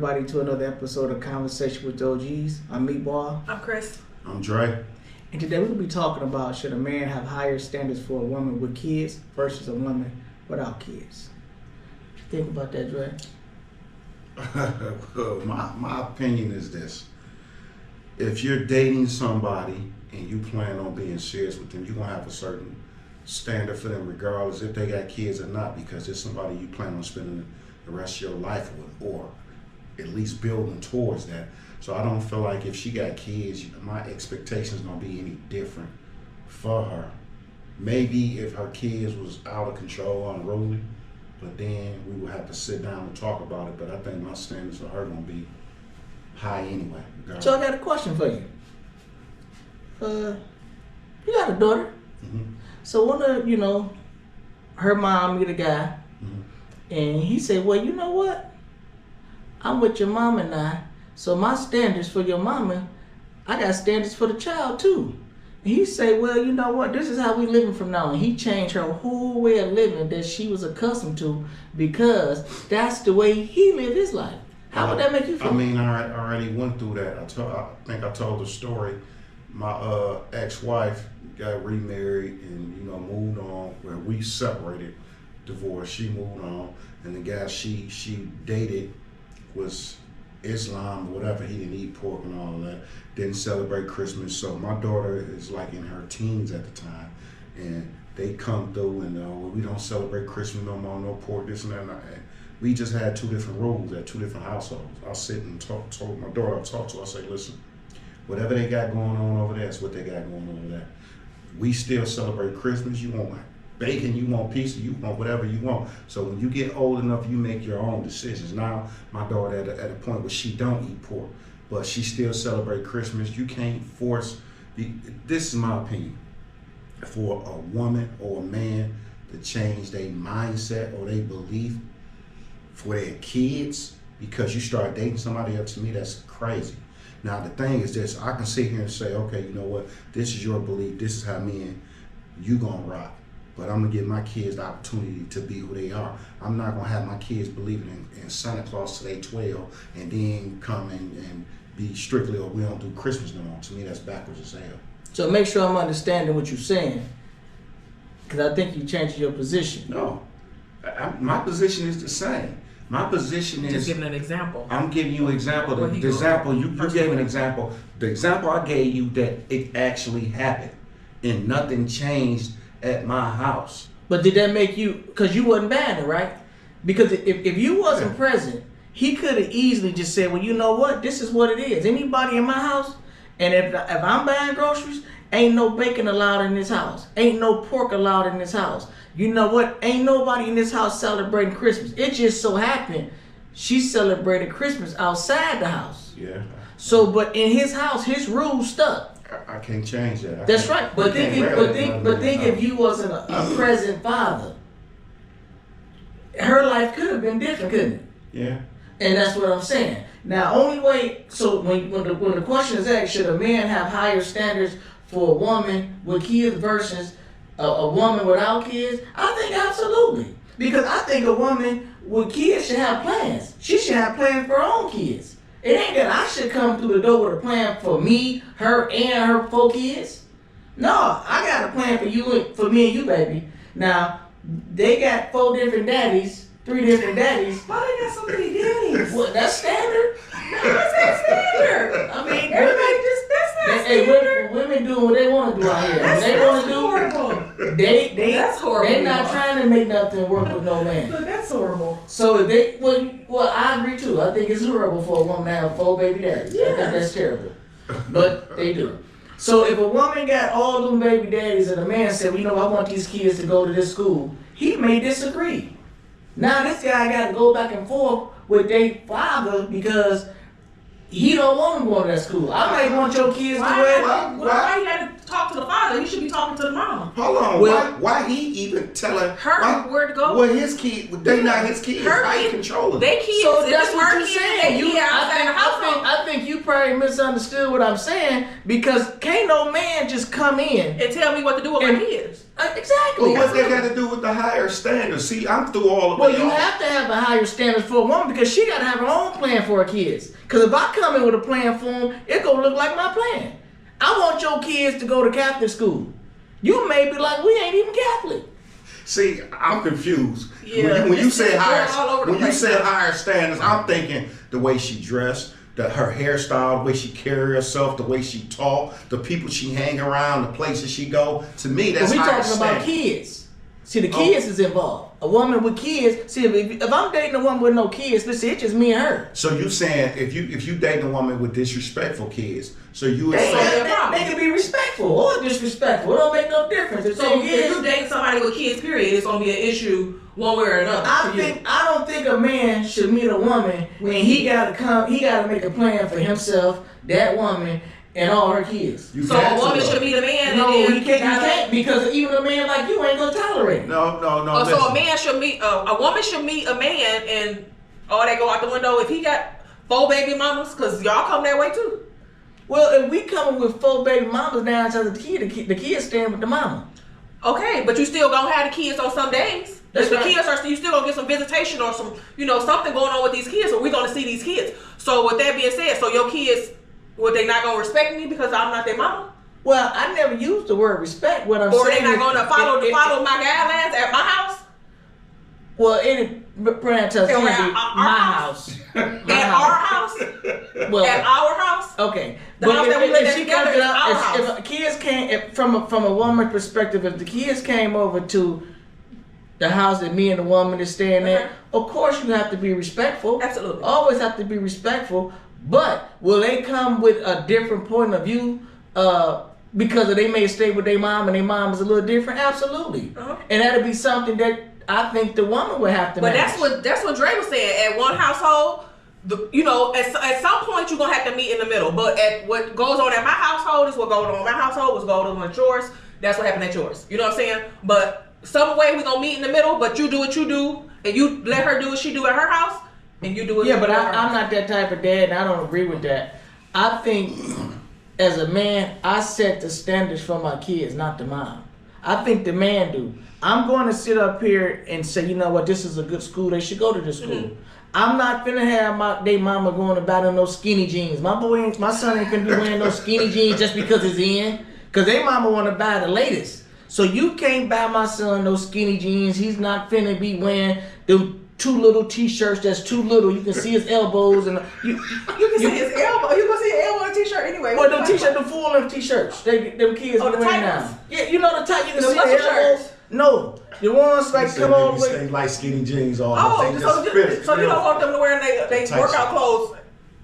everybody to another episode of Conversation with the OGs. I'm Meatball. I'm Chris. I'm Dre. And today we're going to be talking about should a man have higher standards for a woman with kids versus a woman without kids. Think about that, Dre. Well, my opinion is this. If you're dating somebody and you plan on being serious with them, you're going to have a certain standard for them regardless if they got kids or not, because it's somebody you plan on spending the rest of your life with, or at least building towards that. So I don't feel like if she got kids, my expectations going to be any different for her. Maybe if her kids was out of control, unruly, but then we would have to sit down and talk about it. But I think my standards for her going to be high anyway. Regardless. So I got a question for you. You got a daughter. Mm-hmm. So one of, her mom meet a guy, and he said, well, you know what? I'm with your mama now, so my standards for your mama, I got standards for the child too. And he said, well, you know what? This is how we living from now on. He changed her whole way of living that she was accustomed to because that's the way he lived his life. How would that make you feel? I mean, I already went through that. I think I told the story. My ex-wife got remarried and moved on. Where we separated, divorced. She moved on, and the guy she dated was Islam or whatever. He didn't eat pork and all of that. Didn't celebrate Christmas. So my daughter is like in her teens at the time, and they come through and we don't celebrate Christmas no more, no pork, this and that. And we just had two different rules at two different households. I sit and told my daughter, I talked to her, I say, listen, whatever they got going on over there, that's what they got going on over there. We still celebrate Christmas. You want bacon, you want pizza, you want whatever you want. So when you get old enough, you make your own decisions. Now, my daughter at a point where she don't eat pork, but she still celebrate Christmas. You can't force, this is my opinion, for a woman or a man to change their mindset or their belief for their kids because you start dating somebody else. To me, that's crazy. Now, the thing is this, I can sit here and say, okay, you know what, this is your belief, this is how me and you gonna rock. But I'm gonna give my kids the opportunity to be who they are. I'm not gonna have my kids believing in Santa Claus till they 12 and then come and be strictly, or we don't do Christmas no more. To me, that's backwards as hell. So make sure I'm understanding what you're saying, because I think you changed your position. No, my position is the same. My position is... Just giving an example. I'm giving you an example. The example, you gave an example. The example I gave you that it actually happened and nothing changed at my house. But did that make you, because you wasn't buying it, right? Because if you wasn't present, he could have easily just said, well, you know what? This is what it is. Anybody in my house, and if I'm buying groceries, ain't no bacon allowed in this house. Ain't no pork allowed in this house. You know what? Ain't nobody in this house celebrating Christmas. It just so happened she celebrated Christmas outside the house. Yeah. So, but in his house, his rules stuck. I can't change that. That's right. But think if you wasn't a present father, her life could have been different, couldn't it? Yeah. And that's what I'm saying. Now, only way, so when the question is asked, should a man have higher standards for a woman with kids versus a woman without kids? I think absolutely. Because I think a woman with kids should have plans. She should have plans for her own kids. It ain't that I should come through the door with a plan for me, her, and her 4 kids. No, I got a plan for me and you, baby. Now, they got 4 different daddies, 3 different daddies. Why they got so many daddies? Well, that's standard. That's not standard. I mean, Everybody just, that's not standard. Women doing what they want to do out here. That's horrible. That's horrible. They're not trying to make nothing work with no man. Look, that's horrible. So if they, well, I agree too. I think it's horrible for a woman to have 4 baby daddies. I think that's terrible. But they do. So if a woman got all them baby daddies and a man said, well, I want these kids to go to this school, he may disagree. Now this guy got to go back and forth with their father because he don't want them going to that school. I might want your kids to wear. Why you got to talk talk to the father. He should be talking to the mama. Hold on. Well, why he even telling Her where to go? Well, his kid, they not his kids. Her How you kid- controlling? They kids. So if that's it's what her you're kids, saying. they outside the household. I think you probably misunderstood what I'm saying because can't no man just come in. And tell me what to do with my kids. Exactly. Well, what they got to do with the higher standards? See, I'm through all of Well, it. you have to have a higher standard for a woman because she got to have her own plan for her kids. Because if I come in with a plan for them, it gonna look like my plan. I want your kids to go to Catholic school. You may be like, we ain't even Catholic. See, I'm confused. Yeah, when you it's say going higher, all over the when you place say now. higher standards, I'm thinking the way she dressed, her hairstyle, the way she carry herself, the way she talk, the people she hang around, the places she go. To me, that's But we higher talking about standards. kids. See, the kids is involved. A woman with kids. See, if I'm dating a woman with no kids, listen, it's just me and her. So you saying if you dating a woman with disrespectful kids, so you would They, say they can be respectful or disrespectful. It don't make no difference. The So thing if is, you date somebody with kids, period, it's gonna be an issue one way or another. I don't think a man should meet a woman when he gotta make a plan for himself, that woman, and all her kids. you So got a to, woman though. should meet a man. No, and then he can't because even a man like you ain't gonna tolerate it. No. Oh, so a listen. man should meet a woman should meet a man and they go out the window if he got 4 baby mamas because y'all come that way too. Well, if we coming with 4 baby mamas down to the kids staying with the mama. Okay, but you still gonna have the kids on some days. That's If the right. kids are, you still gonna get some visitation or some, something going on with these kids, or we're gonna see these kids. So with that being said, so your kids, well, they not gonna respect me because I'm not their mama, Well, I never used the word respect. What I'm or saying they not is- gonna follow my guidelines at my house, Well, any brand tells Or me at my our house. My at our house, Well, at our house. okay. The house that we live in she together comes is up, our if house. kids came from a woman's perspective, if the kids came over to the house that me and the woman is staying Okay. at, of course you have to be respectful. Absolutely. Always have to be respectful. But will they come with a different point of view? Because they may stay with their mom and their mom is a little different. Absolutely. Uh-huh. And that'll be something that I think the woman would have to But manage. that's what Dre was saying. At one household, at some point you're gonna have to meet in the middle. But at what goes on at my household is what goes on in my household. What's going on at yours, that's what happened at yours. You know what I'm saying? But some way we're gonna meet in the middle. But you do what you do, and you let her do what she do at her house, and you do what Yeah, you but do at her I'm house. not that type of dad, and I don't agree with that. I think as a man, I set the standards for my kids, not the mom. I think the man do. I'm going to sit up here and say, you know what, this is a good school. They should go to this school. Mm-hmm. I'm not finna have they mama going to buy them no skinny jeans. My son ain't finna be wearing no skinny jeans just because it's in. Cause they mama want to buy the latest. So you can't buy my son no skinny jeans. He's not finna be wearing them 2 little t-shirts that's too little. You can see his elbows and You can see his elbow. You gonna see his elbow in a t-shirt anyway. Well, them t-shirts, the full length t-shirts, them kids Oh, be the wearing tight now. ones? Yeah, you know the tight. You can The see the muscle elbows. shirts? No, the ones like come all the way. They like skinny jeans all Oh, they just fit. so you don't want them to wear they Tight workout shit. clothes.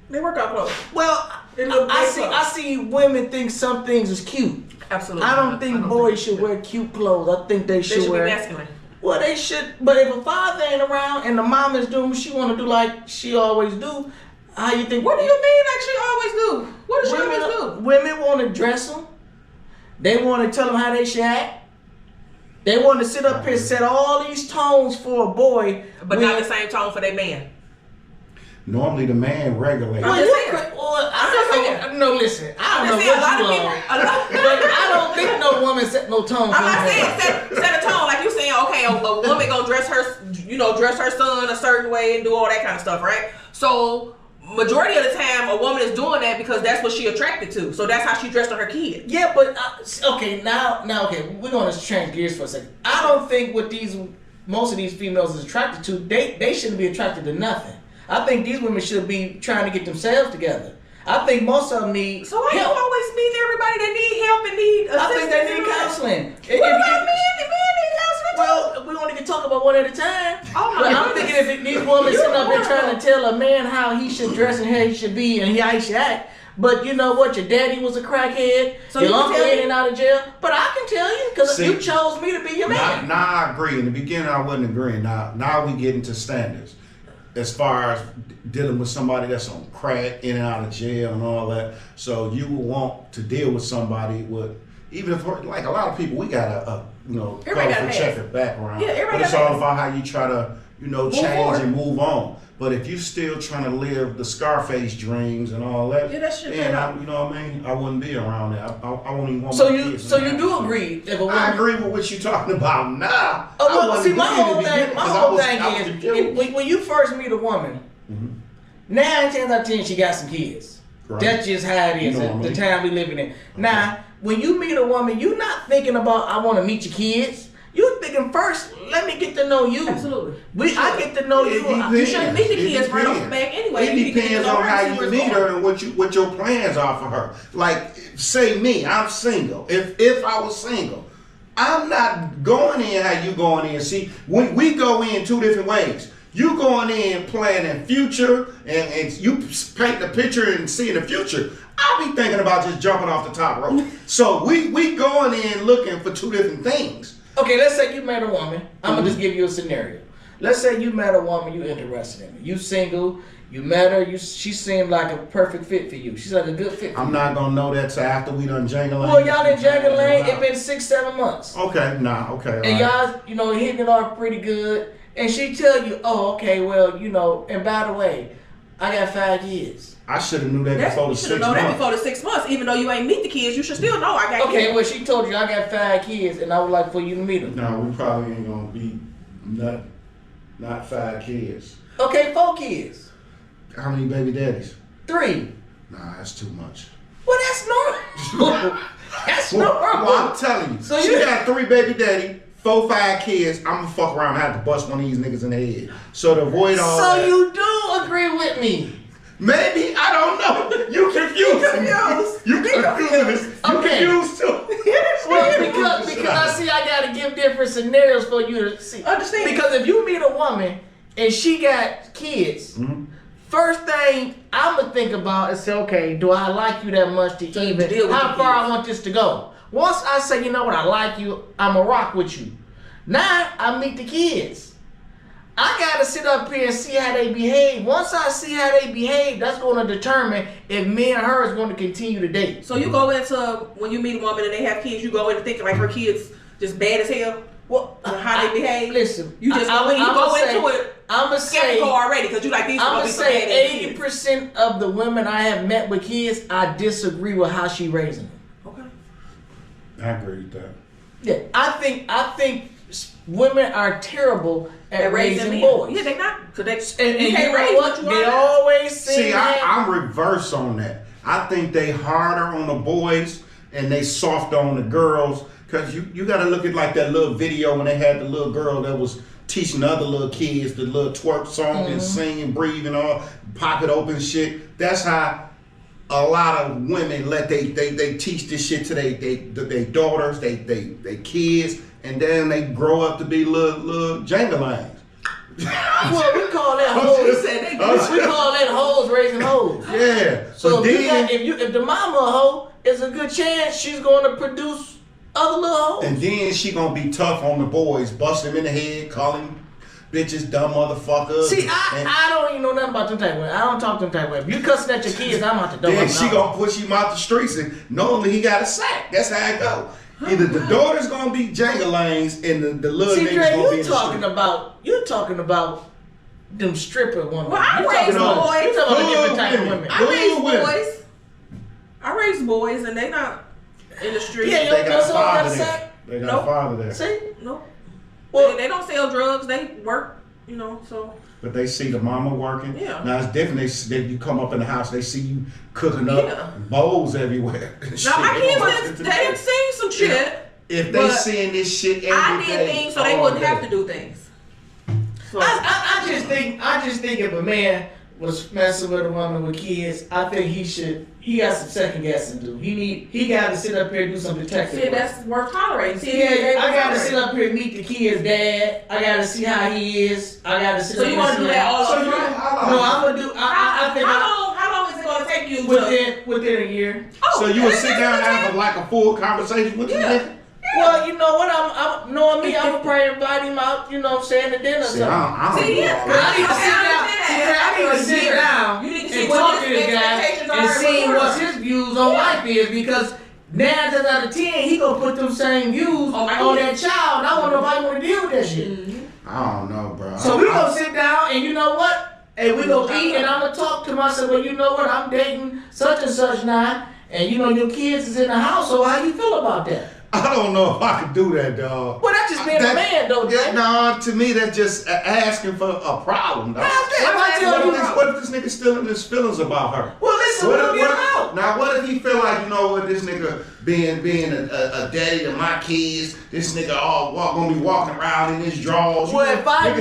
They workout clothes. Well, They look I big see women think some things is cute. Absolutely. I don't think boys should wear cute clothes. I think they They should should be wear. masculine. Well, they should. But if a father ain't around and the mom is doing what she want to do like she always do, how you think? What do you mean like she always do? What does she always do? Women want to dress them. They want to tell them how they should act. They want to sit up here and set all these tones for a boy, But not the same tone for their man. Normally the man regulates. Well, I'm just saying. I don't know. No, listen. I don't know saying, a lot what of you people- are, a lot- but I don't think no woman set no tone. I'm for not no saying man. set a tone like you saying. Okay, a woman gonna dress her son a certain way and do all that kind of stuff, right? So majority of the time, a woman is doing that because that's what she attracted to. So that's how she dressed on her kid. Yeah, but okay, now, okay, we're gonna change gears for a second. I don't think what most of these females is attracted to, they shouldn't be attracted to nothing. I think these women should be trying to get themselves together. I think most of them need So why you help. always meet everybody that need help and need assistance? I think they need in life? counseling. What about men? The men need counseling too. Well, we only can talk about one at a time. Oh my But I'm goodness. thinking if these women You sitting up here horrible. trying to tell a man how he should dress and how he should be and how he should act. But you know what? Your daddy was a crackhead. So your you can uncle tell in me? and out of jail. But I can tell you because See, you chose me to be your man. Now I agree. In the beginning, I wasn't agreeing. Now we get into standards. As far as dealing with somebody that's on crack, in and out of jail and all that. So you will want to deal with somebody with even if like a lot of people, we got a Everybody got a checkered background. Yeah, everybody but it's got a all past. about how you try to change forward. and move on. But if you still trying to live the Scarface dreams and all that, Yeah, that shit then bad. you know what I mean. I wouldn't be around it. I won't even want So my you kids. so in you that. do agree if a woman. I agree with what you're talking about now. Oh, I well, wasn't see, my agreeing whole in the thing, beginning my 'cause I whole was thing confused. is when you first meet a woman, 9 times out of 10 she got some kids. Right. That's just how it is You know at what I the mean? time we living in. Now, when you meet a woman, you're not thinking about I want to meet your kids. You're thinking first, let me get to know you. Absolutely. I get to know It you. depends. You shouldn't meet the It kids right off the depends. back anyway. You It need to get to depends know on her how and see you what's meet going her on. and what your plans are for her. Like, say me, I'm single. If I was single, I'm not going in how you going in. See, when we go in 2 different ways. You going in planning future and you paint the picture and seeing the future. I'll be thinking about just jumping off the top rope. So we going in looking for 2 different things. Okay, let's say you met a woman. I'm gonna just give you a scenario. Let's say you met a woman you interested in. Her. You single. You met her. She seemed like a perfect fit for you. She's like a good fit for I'm you. not gonna know that till after we done jangle. Well, y'all done jangle lane. It been 6-7 months. Okay, nah, okay. And all right. y'all, hitting it off pretty good. And she tell you, oh, okay, well, and by the way, I got 5 kids. I should have knew that before the You 6 should have known that months. before the 6 months. Even though you ain't meet the kids, you should still know I got Okay, kids. well, she told you I got 5 kids, and I would like for you to meet them. No, we probably ain't gonna be not 5 kids. Okay, 4 kids. How many baby daddies? 3. Nah, that's too much. Well, that's normal. That's normal. Well, I'm telling you, So she you- got 3 baby daddy, 4, 5 kids. I'm gonna fuck around and have to bust one of these niggas in the head. So to avoid all So that. you do agree with me? Maybe, I don't know. You confused. You confused. You Okay. confused too. Well, because I see I gotta give different scenarios for you to see. Understand. Because if you meet a woman and she got kids, first thing I'm gonna think about is say, okay, do I like you that much to So you even deal with how the far I kids. want this to go? Once I say, you know what, I like you, I'ma rock with you. Now I meet the kids. I gotta sit up here and see how they behave. Once I see how they behave, that's gonna determine if me and her is gonna continue to date. So you go into, when you meet a woman and they have kids, you go in thinking like her kids just bad as hell? Well, How they behave? Listen, You just go in, you go into it I'ma say, skeptical already because you like these I'ma gonna be some bad ass say kids. 80% of the women I have met with kids, I disagree with how she raising them. Okay. I agree with that. Yeah, I think women are terrible at raising men. boys. Yeah, they not. Cause they, and you you can't know raise what? what you They are. always say See, that. I'm reverse on that. I think they harder on the boys and they soft on the girls. Cause you gotta look at like that little video when they had the little girl that was teaching the other little kids the little twerk song and sing and breathe and all pocket open shit. That's how a lot of women let they teach this shit to they daughters, they kids, and then they grow up to be little jangalangs. Well, we call that hoes. We call that hoes raising hoes. Yeah. So But then, if the mama a hoe, there's a good chance she's going to produce other little hoes. and then she gonna be tough on the boys, bust them in the head, calling bitches dumb motherfuckers. See, I don't even know nothing about them type of women. I don't talk to them type of women. You cussing at your kids, I'm out the door. Then she gonna push him out the streets, and normally he got a sack. That's how it go. Either the daughter's gonna be jangalangs, and the little See, niggas Dre, gonna be you in the talking street. about them stripper women. Well, I You raised talking about- boys. You talking about a Hood different type of women. women. I raised women. boys. I raised boys and they not in the street. Yeah, They got Your a son got father a there. sack? They got Nope. a father there. See? No. Well, They don't sell drugs. They work, so. But they see the mama working. Yeah. Now it's different. You come up in the house, they see you cooking up Yeah. bowls everywhere. Now my kids, they didn't see some shit. If they but seeing this shit every I day, did things so they all wouldn't day. have to do things. So, I just think if a man was messing with a woman with kids, I think he got some second guessing to do. He got to sit up here and do some detective see, work. that's worth tolerating. See, Yeah, I gotta tolerate. sit up here and meet the kid's dad. I gotta see how he is. I gotta sit So up you here want and to do see that how- all So up you- front? No, I'm gonna do. I think How long is it going to take you to? within a year. Oh, So you would that's sit down and okay. have like a full conversation with the Yeah. nigga? Well, you know what? I'm knowing me. I'm gonna probably invite him out. You know what I'm saying, to dinner. or See, something. I don't See, do yeah. all I that. need to sit down. I need to sit down You need to see and what talk to his this guy expectations are and and see what what his views on life is, because 9 times out of 10, he gonna put them same views on that child. And I don't know if I want to deal with that shit. I don't know, bro. So we gonna sit down and you know what? And we gonna eat and I'm gonna talk to myself. Well, you know what? I'm dating such and such now, and you know your kids is in the house. So how you feel about that? I don't know if I could do that, dog. Well, that's just being a man, though, Jay. No, to me, that's just asking for a problem, dog. What if this nigga still in his feelings about her? Well, listen, we'll get him out. Now, what if he feel like, you know what, this nigga being a daddy to my kids, this nigga gonna be walking around in his drawers. Well, if I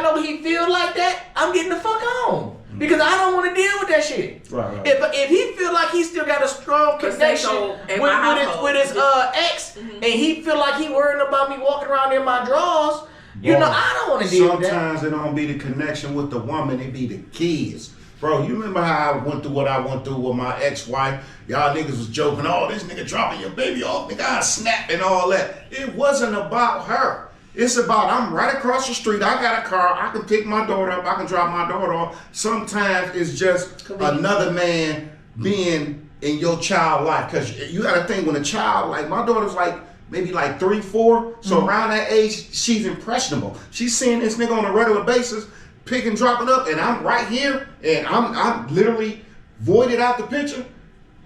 know he feel like that, I'm getting the fuck on. Because I don't want to deal with that shit. Right. If he feel like he still got a strong connection with his ex, and he feel like he worrying about me walking around in my drawers, you know, I don't want to deal with that. Sometimes it don't be the connection with the woman, it be the kids. Bro, you remember how I went through what I went through with my ex-wife? Y'all niggas was joking, oh, this nigga dropping your baby off, nigga, I snap and all that. It wasn't about her. It's about, I'm right across the street, I got a car, I can pick my daughter up, I can drop my daughter off. Sometimes it's just another man being in your child life. Because you got to think, when a child, like my daughter's like, maybe like 3, 4, so around that age, she's impressionable. She's seeing this nigga on a regular basis, picking, dropping up, and I'm right here, and I'm literally voided out the picture.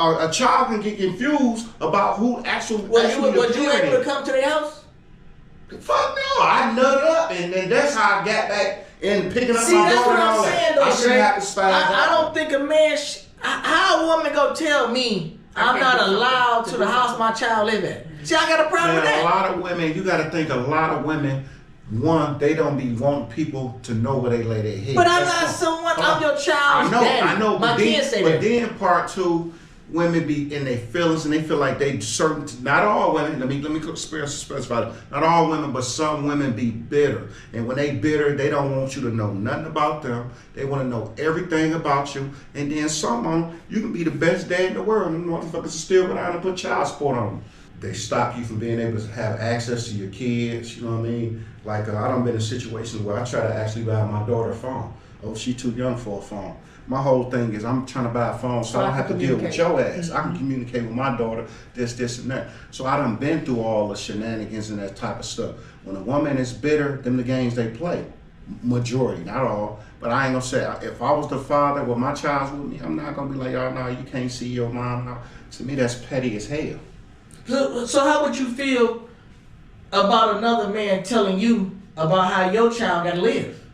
A child can get confused about who actually. Was you able to come to their house? Fuck no, I nutted up, and then that's how I got back and picking up my daughter. See, that's what I'm saying, though, I shouldn't have to spaz out. I don't think a man. How a woman gonna tell me I'm not allowed to the house my child live at? See, I got a problem with that. A lot of women, you got to think. A lot of women, one, they don't be wanting people to know where they lay their head. But I'm not someone. I'm your child's daddy. I know. My kids say that. But then part two. Women be in their feelings and they feel like they certain. Not all women. Let me specify it. Not all women, but some women be bitter. And when they bitter, they don't want you to know nothing about them. They want to know everything about you. And then some of them, you can be the best dad in the world, and motherfuckers still go down and put child support on them. They stop you from being able to have access to your kids. You know what I mean? Like I done been in situations where I try to actually buy my daughter a phone. Oh, she too young for a phone. My whole thing is I'm trying to buy a phone so I don't have to deal with your ass. I can communicate with my daughter, this, and that. So I done been through all the shenanigans and that type of stuff. When a woman is bitter, them the games they play. Majority, not all. But I ain't gonna say, if I was the father with my child's with me, I'm not gonna be like, oh, no, you can't see your mom. No. To me, that's petty as hell. So how would you feel about another man telling you about how your child gotta live?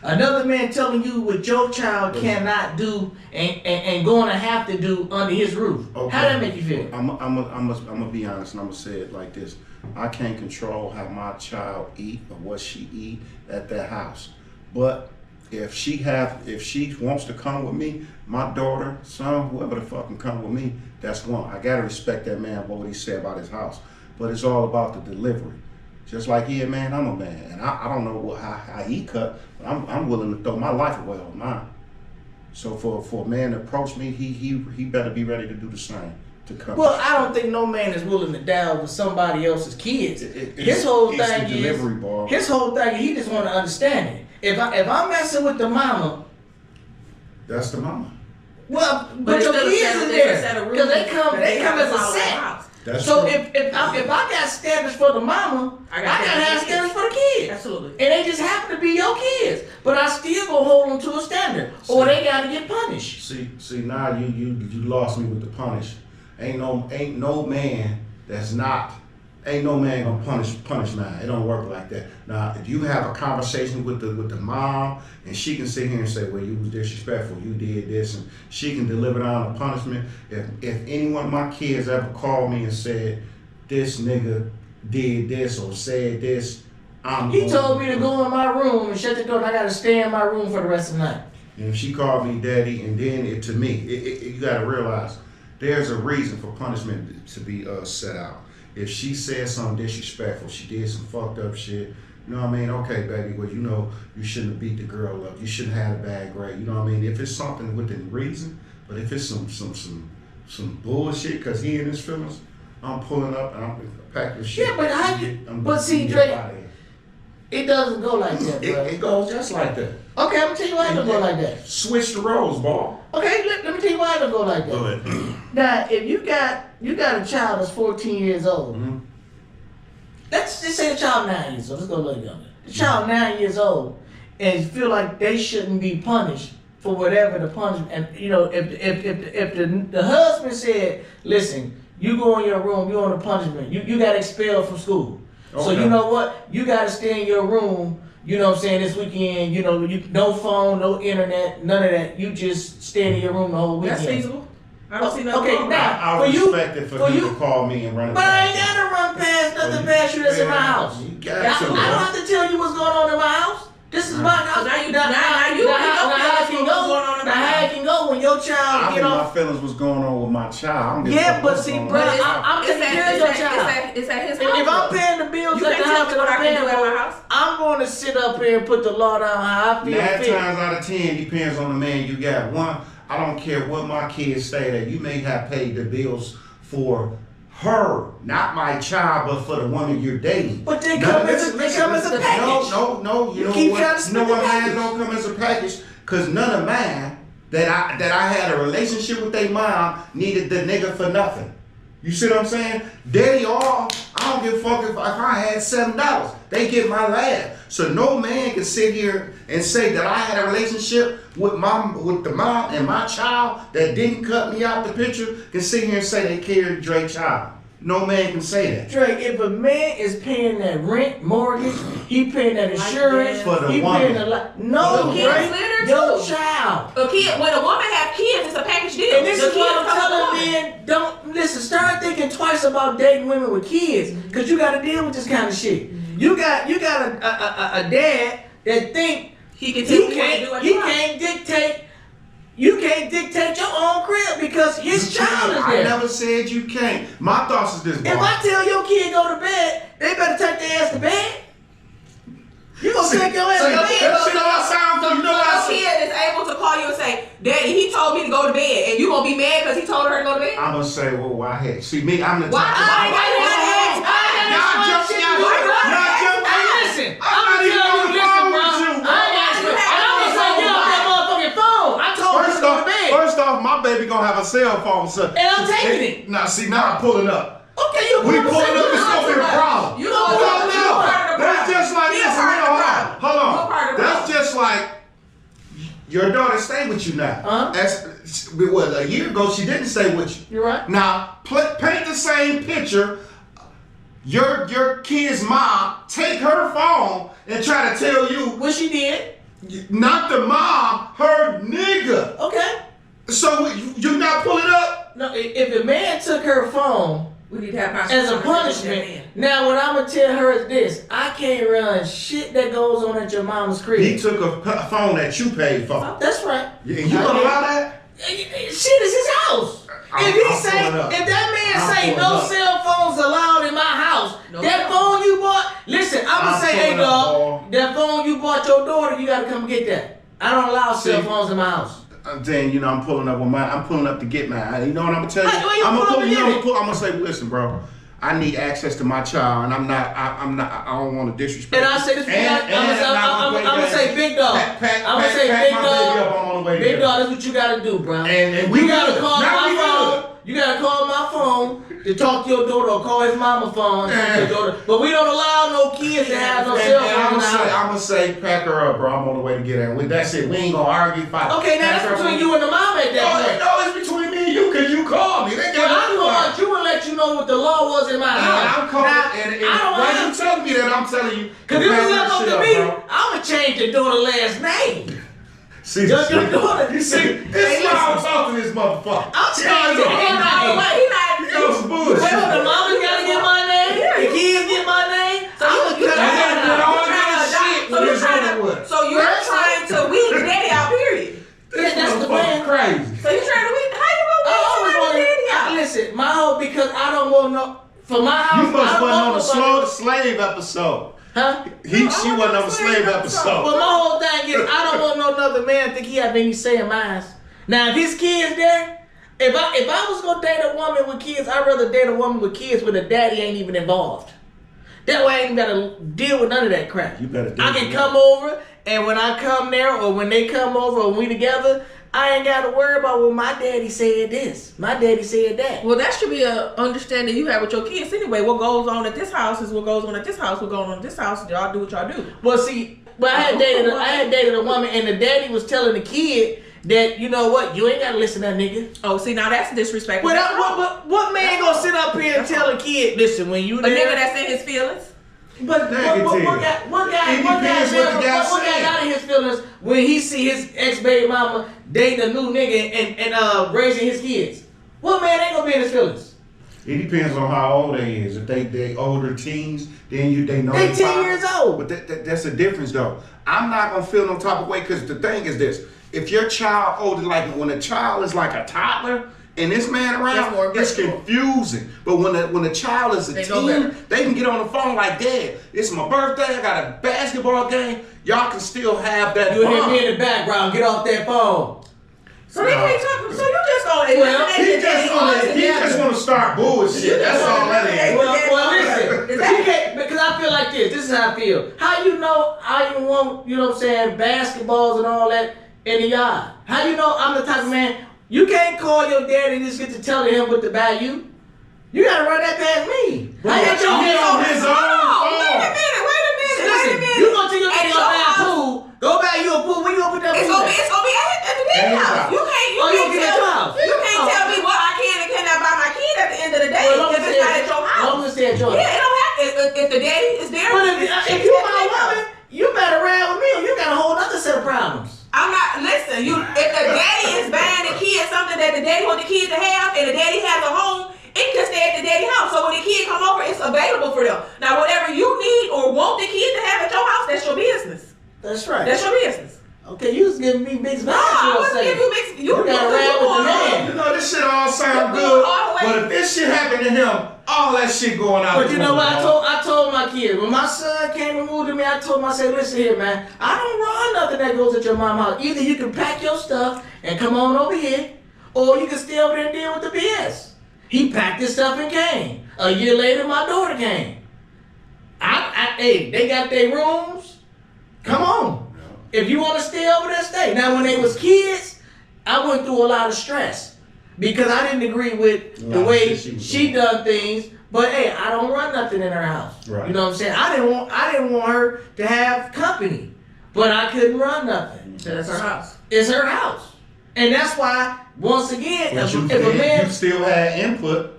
Another man telling you what your child cannot do and going to have to do under his roof. Okay. How that make you feel? I'm gonna be honest and I'm gonna say it like this. I can't control how my child eat or what she eat at that house. But if she wants to come with me, my daughter, son, whoever the fuck can come with me, that's one. I gotta respect that man for what he said about his house. But it's all about the delivery. Just like he a man, I'm a man. And I don't know how he cut, but I'm willing to throw my life away on mine. So for a man to approach me, he better be ready to do the same. To come. Well, I don't think no man is willing to die with somebody else's kids. His whole thing is he just want to understand it. If I'm messing with the mama, that's the mama. Well, but your kids are there because they come as a set. That's so true. if I got standards for the mama, I gotta have standards for the kids. Absolutely. And they just happen to be your kids, but I still gonna hold them to a standard, or they gotta get punished. See now you lost me with the punish. Ain't no man gonna punish man. It don't work like that. Now, if you have a conversation with the mom, and she can sit here and say, well, you was disrespectful, you did this, and she can deliver down a punishment. If any one of my kids ever called me and said, this nigga did this or said this, He told me to go in my room and shut the door, and I gotta stay in my room for the rest of the night. And if she called me daddy, and then you gotta realize, there's a reason for punishment to be set out. If she said something disrespectful, she did some fucked up shit, you know what I mean? Okay, baby, well, you know, you shouldn't have beat the girl up. You shouldn't have had a bad grade. You know what I mean? If it's something within reason, but if it's some bullshit because he in his feelings, I'm pulling up and I'm packing the shit. Yeah, but see, Drake, it doesn't go like that, bro. It goes just like that. Okay, I'm gonna tell you why it don't go like that. Switch the roles, ball. Okay, let me tell you why it don't go like that. Go ahead. Now, if you got you got a child that's 14 years old. Mm-hmm. Let's just say the child 9 years old. Let's go a little younger. The child 9 years old, and feel like they shouldn't be punished for whatever the punishment. And you know, if the husband said, "Listen, you go in your room, you on a punishment. You got expelled from school. So you know what? You got to stay in your room. You know what I'm saying? This weekend, you know, no phone, no internet, none of that. You just stay in your room the whole weekend." That's feasible. I don't see nothing wrong. Now, I respect it for you to call me and run it. But I ain't gotta run past nothing past you that's in my house. You I got don't have to tell you what's going on in my house. This is my house. Now you how it can go when your child I get mean, my off. feelings was going on with my child. Yeah, but see, brother, I'm taking care of your child. It's at his house. If I'm paying the bills You at can't the tell house me what that I I'm can do paying at my for, house. I'm going to sit up here and put the law down how I feel 9 fit. times out of 10, depends on the man you got. One, I don't care what my kids stay at. You may have paid the bills for her, not my child, but for the woman you're dating. But they come as a package. No. You know keep what? trying to split the mine package. don't come as a package, cause none of mine that I had a relationship with their mom needed the nigga for nothing. You see what I'm saying? Daddy off. I don't give a fuck if I had $7. They get my last. So no man can sit here and say that I had a relationship with the mom and my child that didn't cut me out the picture can sit here and say they carried Drake's child. No man can say that. Drake, if a man is paying that rent, mortgage, he paying that insurance, For the he woman. paying no, The kids Drake, litter your too. child. A kid, when a woman have kids, it's a package deal. And this The is what kids I'm come with telling the woman. men, don't listen, start thinking twice about dating women with kids, because you got to deal with this kind of shit. You got a dad that think He can tell you what to do at he the house. can't dictate. You can't dictate your own crib because his child is I there. never said you can't. My thoughts is this, boy. If I tell your kid go to bed, they better take their ass to bed. You gonna take your ass to See, bed? that shit all sound good. You know what I So your kid is able to call you and say, "Daddy, he told me to go to bed," and you gonna be mad because he told her to go to bed? I'm gonna say, well, why heck? See, me, I'm the Why? type of- Why? Listen, I'm gonna tell you, listen, bro. First off, my baby gonna have a cell phone, so And I'm taking it. Now, see, now I'm pulling up. Okay, you We pulling up. It's gonna be a problem. You gonna No, be a part of the That's problem. just like Be a this. part of the problem. Hold You're a part on. of the That's problem. just like your daughter stay with you now. Uh-huh. That's what, a year ago she didn't stay with you. You're right. Now, paint the same picture. Your kid's mom take her phone and try to tell you, What she did? not the mom, her nigga. Okay. So you not pulling up? No, if a man took her phone We need to have as a punishment, now what I'm gonna tell her is this: I can't run shit that goes on at your mama's crib. He took a phone that you paid for. That's right. And you gonna allow that? Shit is his house. If that man say no cell phones allowed in my house, No that cell phone you bought, listen, I'm gonna I'm say, hey pulling up, dog, that phone you bought your daughter, you gotta come get that. I don't allow cell See, phones in my house. Then I'm pulling up with mine. I'm pulling up to get mine. You know what I'm gonna tell you? Why you I'm pull up gonna to get it? I'm gonna say, listen, bro. I need access to my child, and I don't want to disrespect. And I say this, I'm I'm gonna say, big dog. I'm gonna say, big dog. Big dog, that's what you gotta do, bro. And we You gotta good. call Now we my phone. You gotta call my phone to talk to your daughter or call his mama phone to talk to your daughter. But we don't allow no kids to have no cell And phone in the house. I'm gonna say, pack her up, bro. I'm on the way to get her. That's it. We ain't gonna argue, fight. Okay, now that's between you and the mama at that point. No, it's between me and you, cause you called me. They Well, got I'm going you and let you know what the law was in my house. I'm calling, Now, and I don't when want you telling me that, I'm telling you. Cause if it's pack up that to shit me, bro. I'm gonna change your daughter's last name. See, Your daughter. you see, this is why I'm talking to this motherfucker. I'm changing her name. He knows some bullshit. Wait, the mama gotta get my name. The kids get my name. So you're trying to weed the daddy out, period. Yeah, that's the plan. Crazy. So you're trying to weed, how you I gonna always weed the daddy out? want. Listen, my whole because I don't want no for my house. You must I don't wasn't on want the nobody- slave episode. Huh? She wasn't on the slave episode. Well, my whole thing is I don't want no other man to think he have any say in mine. Now, if his kids there, if I was gonna date a woman with kids, I'd rather date a woman with kids where the daddy ain't even involved. That way I ain't gotta deal with none of that crap. You better I can come over, and when I come there, or when they come over, or we together, I ain't got to worry about well, my daddy said this, my daddy said that. Well, that should be a understanding you have with your kids anyway. What goes on at this house is what goes on at this house. What goes on at this house, y'all do what y'all do. Well, see, I had dated a woman, and the daddy was telling the kid that, you know what, you ain't got to listen to that nigga. Oh, see, now that's disrespectful. But what man gonna sit up here and tell a kid, listen, when you a there, nigga that's in his feelings? But what guy got in his feelings when he see his ex-baby mama dating a new nigga and raising his kids? What man ain't gonna be in his feelings? It depends on how old they is. If they older teens, then they know they 10 years old. But that's the difference though. I'm not gonna feel no type of way because the thing is this: if your child older, like when a child is like a toddler. And this man around, it's confusing. But when the child is a teen, they can get on the phone like, Dad, it's my birthday, I got a basketball game. Y'all can still have that. You hear me in the background, get off that phone. So they can't talk. So you just gonna he just want to start bullshit. That's all that is. Well, listen, because I feel like this. This is how I feel. How you know I even want, you know what I'm saying, basketballs and all that in the yard? How you know I'm the type of man? You can't call your daddy and just get to telling him what to buy you. You gotta run that past me. Bro, I got your head on his own. Wait a minute. Listen, you gonna take your daddy go buy a pool? Go buy you a pool. When you gonna put that pool? It's gonna be at the daddy house. You can't tell me what I can and cannot buy my kid at the end of the day if it's not at your house. Long as it's at your house. Yeah, it don't have if the daddy is there. But if you my woman, you better ride with me or you got a whole other set of problems. I'm not, listen, if the daddy is buying the kid something that the daddy want the kid to have and the daddy has a home, it can stay at the daddy house. So when the kid come over, it's available for them. Now, whatever you need or want the kid to have at your house, that's your business. That's right. That's your business. Okay, you was giving me mixed vibes. I wasn't giving you mixed. You gotta ride with the man. You know, this shit all sound good, but if this shit happened to him, all that shit going out. But you know what I told my kids when my son came and moved to me, I told him, I said, listen here, man, I don't run nothing that goes at your mama's house. Either you can pack your stuff and come on over here, or you can stay over there and deal with the BS. He packed his stuff and came. A year later, my daughter came. Hey, they got their rooms. Come on. If you want to stay over there, stay. Now, when they was kids, I went through a lot of stress because I didn't agree with the way she done things. But hey, I don't run nothing in her house. Right. You know what I'm saying? I didn't want her to have company, but I couldn't run nothing. That's her house. It's her house, and that's why once again, if a man you still had input.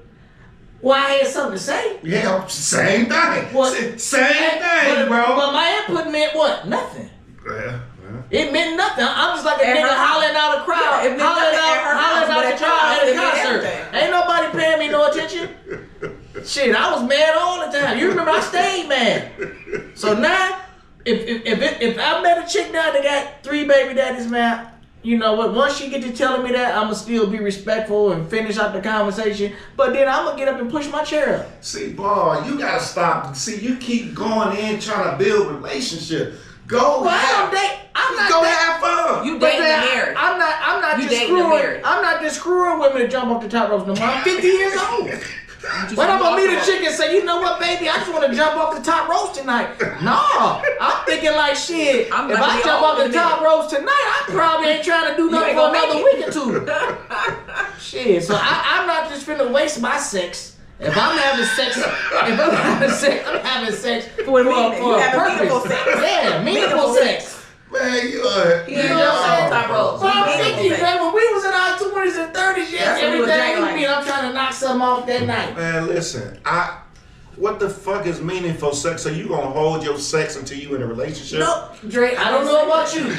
Well, I had something to say. Yeah, same thing. Same thing, bro. But my input meant what? Nothing. Yeah. It meant nothing. I'm just like a nigga hollering out a crowd. Yeah, hollering out a crowd at a concert. Ain't nobody paying me no attention. Shit, I was mad all the time. You remember I stayed mad. So now, if I met a chick now that got 3 baby daddies, man, you know what? Once she get to telling me that, I'ma still be respectful and finish out the conversation. But then I'ma get up and push my chair up. See, boy, you gotta stop. See, you keep going in trying to build relationship. Go have fun. You dating the marriage. I'm not just screwing women to jump off the top ropes no more. I'm 50 years old. But I'm gonna meet a chick and say, you know what, baby, I just want to jump off the top ropes tonight. No, I'm thinking like shit. If I jump off the top ropes tonight, I probably ain't trying to do nothing for another week or 2. Shit, so I'm not just finna waste my sex. If I'm having sex, I'm having sex for a purpose. Yeah, meaningful sex. Man, you know what I'm saying? But I'm thinking, man, when we was in our 20s and 30s, yeah, everything I'm trying to knock something off that night. Man, listen, what the fuck is meaningful sex? So you gonna hold your sex until you in a relationship? No, Dre, I don't know about you,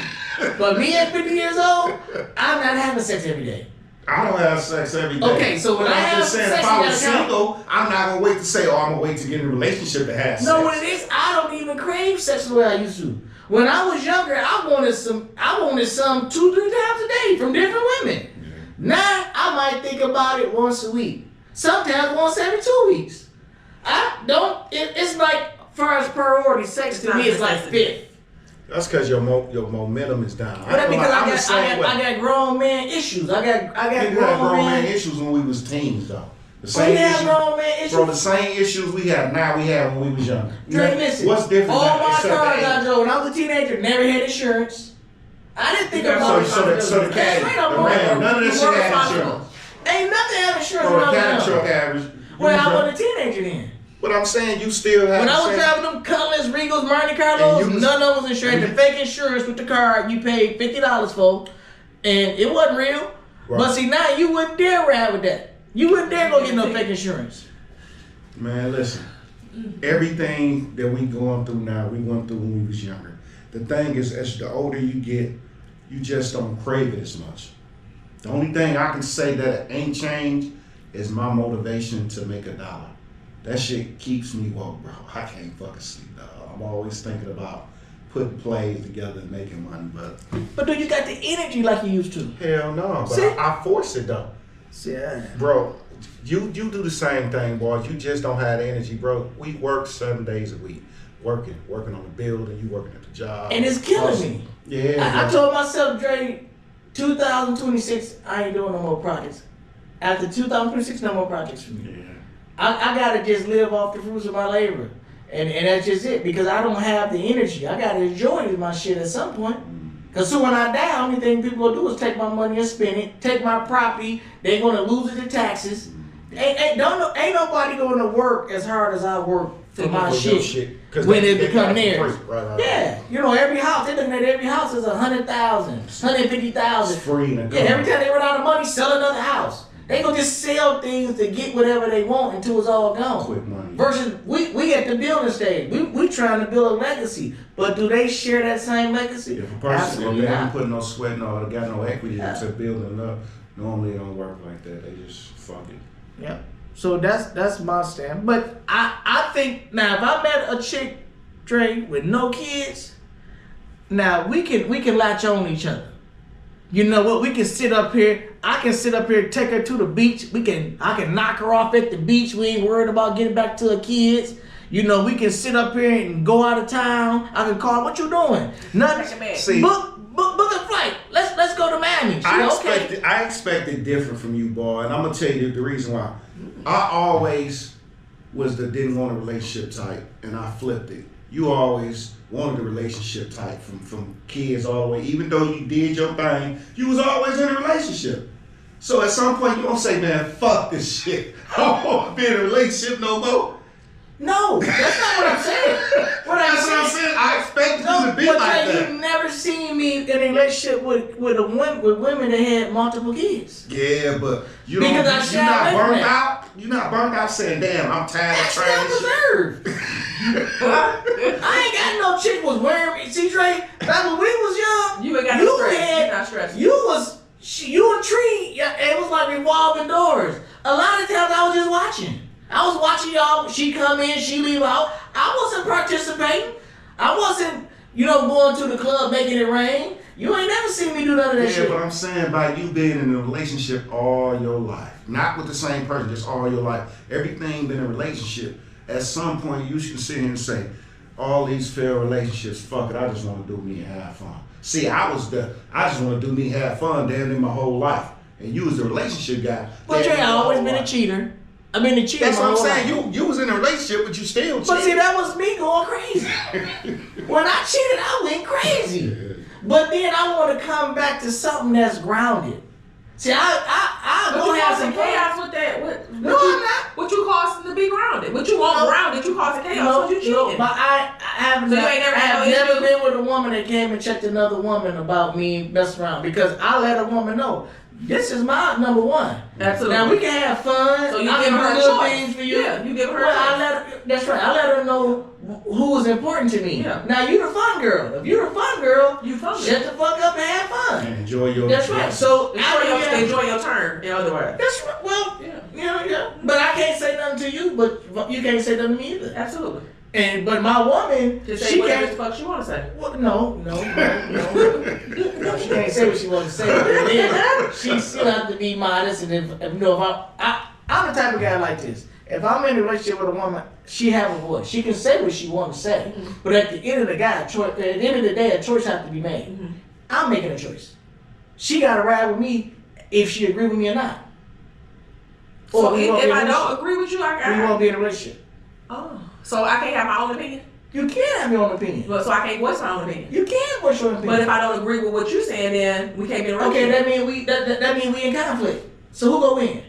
but me at 50 years old, I'm not having sex every day. I don't have sex every day. Okay, so when I have sex, if I was single, I'm not gonna wait to say, I'm gonna wait to get in a relationship to have sex. No, what it is, I don't even crave sex the way I used to. When I was younger, I wanted some 2-3 times a day from different women. Yeah. Now I might think about it once a week, sometimes once every 2 weeks. It's like first priority. Sex to me is like 5th. That's because your momentum is down. But that's because I got grown man issues. I got grown man issues when we was teens, though. The same issues. Bro, the same issues we have now we had when we was younger. Dre, listen. What's different? All my cars I drove when I was a teenager never had insurance. I didn't think You got about So the cat, the man, none of this shit had insurance. Ain't nothing had insurance So when the I cat was truck young. average. Well, I wasn't a teenager then. But I'm saying you still have. When I was driving them Cutlass, Regals, Monte Carlos, none of them was insured. The fake insurance with the car you paid $50 for, and it wasn't real. Right. But see, now you wouldn't dare ride with that. You wouldn't dare go get no fake insurance. Man, listen. Everything that we going through now, we went through when we was younger. The thing is, as the older you get, you just don't crave it as much. The only thing I can say that ain't changed is my motivation to make $1. That shit keeps me woke, bro. I can't fucking sleep, dog. I'm always thinking about putting plays together and making money, But do you got the energy like you used to? hell no. But See? I force it though. See, Bro, you do the same thing, boys. You just don't have the energy, bro. We work 7 days a week. Working on the building, you working at the job. and it's killing me. Yeah. I told myself, Dre, 2026, I ain't doing no more projects. After 2026, no more projects for me. Yeah. I gotta just live off the fruits of my labor. And that's just it, because I don't have the energy. I gotta enjoy my shit at some point. Cause so when I die, only thing people will do is take my money and spend it, take my property, they're gonna lose it to taxes. Ain't nobody gonna work as hard as I work for my shit when it become theirs. Right. Yeah, you know, every house, they're looking at every house is 100,000, 150,000. Free to Yeah, every time they run out of money, sell another house. They gonna just sell things to get whatever they want until it's all gone. Quick money. Versus we at the building stage. We trying to build a legacy. But do they share that same legacy? If a person Absolutely they not. haven't put no sweat no, they got no equity Yeah. into building up, normally it don't work like that. They just fuck it. Yeah. So that's my stand. But I think now if I met a chick, Dre, with no kids, now we can latch on to each other. You know what? We can sit up here. I can sit up here, take her to the beach. I can knock her off at the beach. We ain't worried about getting back to the kids. You know, we can sit up here and go out of town. I can call. What you doing? Nothing. See, book a flight. Let's go to Miami. I expected different from you, boy, and I'm gonna tell you the reason why. I always was the didn't want a relationship type, and I flipped it. You always wanted a relationship type from kids all the way. Even though you did your thing, you was always in a relationship. So at some point you don't say, man, fuck this shit. I don't want to be in a relationship no more. No, that's not what I'm saying. What I'm saying, I expected you to be like that. You never seen me in a relationship with women that had multiple kids. Yeah, but you Because don't. You're not burnt out. You're not burnt out saying, "Damn, I'm tired of That's trying this shit." reserved. I ain't got no chick was wearing me. See, Dre, back when we was young, You ain't got no stress. You're not stressed. You a tree. Yeah, it was like revolving doors. A lot of times I was just watching. I was watching y'all. She come in, she leave out. I wasn't participating. I wasn't, going to the club making it rain. You ain't never seen me do none of that shit. Yeah, but I'm saying by you being in a relationship all your life, not with the same person, just all your life. Everything been a relationship. At some point, you should sit here and say, all these failed relationships, fuck it, I just want to do me and have fun. See, I just want to do me and have fun damn near my whole life. And you was the relationship guy. But Dre, I always been a cheater. I've been a cheater. That's what I'm my whole saying. life. You was in a relationship, but you still cheated. But see, that was me going crazy. When I cheated, I went crazy. But then I want to come back to something that's grounded. See, I But go you have some causing chaos fun. with that. No, I'm not. What you causing to be grounded? What you want grounded? You causing chaos? No, So you cheating? but I haven't. So you ain't never I had have no never issues? been with a woman that came and checked another woman about me messing around, because I let a woman know this is my number one. Absolutely. Now we can have fun. So you I give can her do a little choice. things for you. Yeah, you give her a Well, choice. that's right. I let her know who was important to me. Yeah. Now you the fun girl. If you're the fun girl, You fun shut the fuck up and have fun. And enjoy your That's right. So Enjoy your turn. In other words. That's right. Well, Yeah. yeah. But I can't say nothing to you, but you can't say nothing to me either. Absolutely. But my woman, Just say she whatever can't. the fuck she want to say. Well, no. No, she can't say what she wants to say. But then she still have to be modest. And if I'm the type of guy like this. If I'm in a relationship with a woman, she have a voice. She can say what she wants to say. Mm-hmm. But at the end of the day, a choice has to be made. Mm-hmm. I'm making a choice. She got to ride with me if she agree with me or not. So we if won't be in a I relationship. don't agree with you, We won't be in a relationship. Oh. So I can't have my own opinion? You can have your own opinion. But so I can't voice my own opinion. You can voice your own opinion. But if I don't agree with what you're saying, then we can't be in a okay, relationship. that mean we in conflict. So who go win?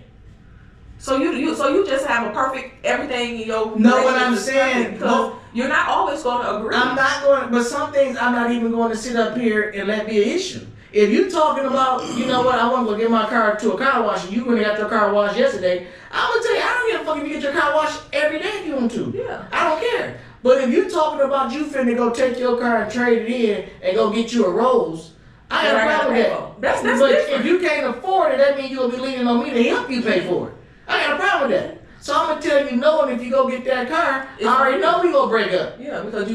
So you just have a perfect everything in your No, what relationship I'm is saying, perfect because you're not always going to agree. I'm not going, but some things I'm not even going to sit up here and let be an issue. If you talking about, you know what, I want to go get my car to a car wash, and you went and got your car washed yesterday, I'm gonna tell you, I don't give a fuck if you get your car washed every day if you want to. Yeah. I don't care. But if you talking about you finna go take your car and trade it in and go get you a Rose, I got a problem with that. That's but different. if you can't afford it, that means you'll be leaning on me to help you pay for it. I got a problem with that. So I'm gonna tell you no, and if you go get that car, I already know we gonna break up. Yeah, because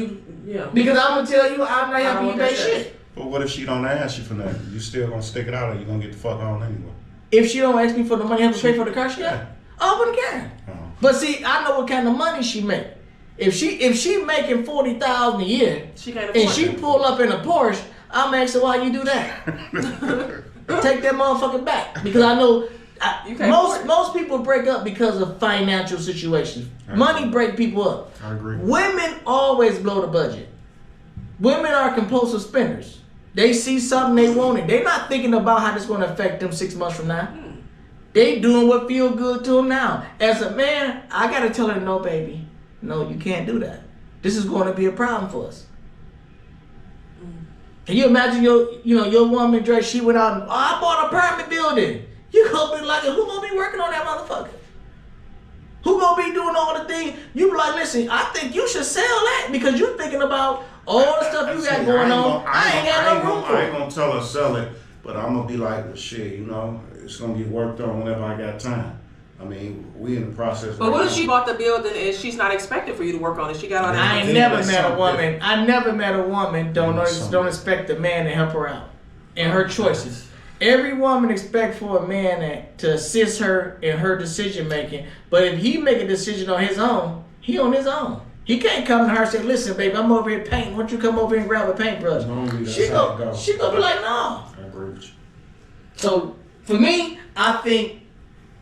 Because I'm gonna tell you I'm not helping you pay shit. But what if she don't ask you for nothing? You still gonna stick it out, or you gonna get the fuck on anyway? If she don't ask me for the money, I have to pay for the car she got. I wouldn't care. Oh. But see, I know what kind of money she make. If she making $40,000 a year, she can't afford and she pull up in a Porsche, I'm asking why you do that. Take that motherfucker back because I know most people break up because of financial situations. Money break people up. I agree. Women always blow the budget. Women are compulsive spenders. They see something they want it. They're not thinking about how this going to affect them 6 months from now. They doing what feel good to them now. As a man, I got to tell her, no, baby. No, you can't do that. This is going to be a problem for us. Can you imagine your woman, Dre, she went out and, I bought an apartment building. You gonna be like, who gonna be working on that motherfucker? Who gonna be doing all the things? You be like, listen, I think you should sell that because you're thinking about all the stuff you got going on. I ain't got no room for I it. ain't gonna tell her sell it, but I'm gonna be like, well, shit, it's gonna get worked on whenever I got time. I mean, we in the process. But what if she bought the building and she's not expected for you to work on it? She got all that. I ain't never met a woman. I never met a woman don't expect a man to help her out in her choices. Every woman expects for a man to assist her in her decision making. But if he make a decision on his own, he on his own. He can't come to her and say, listen, baby, I'm over here painting. Why don't you come over here and grab a paintbrush? She gonna be like, no. I agree with you. So for me, I think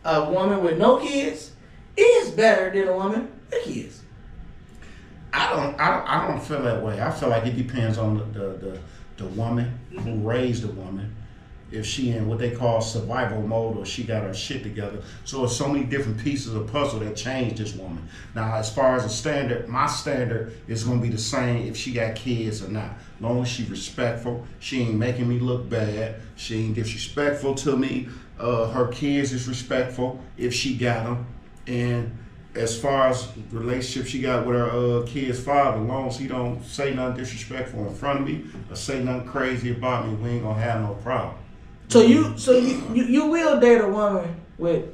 a woman with no kids is better than a woman with kids. I don't feel that way. I feel like it depends on the woman who raised the woman. If she in what they call survival mode or she got her shit together. So it's so many different pieces of puzzle that change this woman. Now, as far as a standard, my standard is going to be the same if she got kids or not. As long as she respectful, she ain't making me look bad, she ain't disrespectful to me, her kids is respectful if she got them. And as far as the relationship she got with her kid's father, as long as he don't say nothing disrespectful in front of me or say nothing crazy about me, we ain't going to have no problem. So you will date a woman with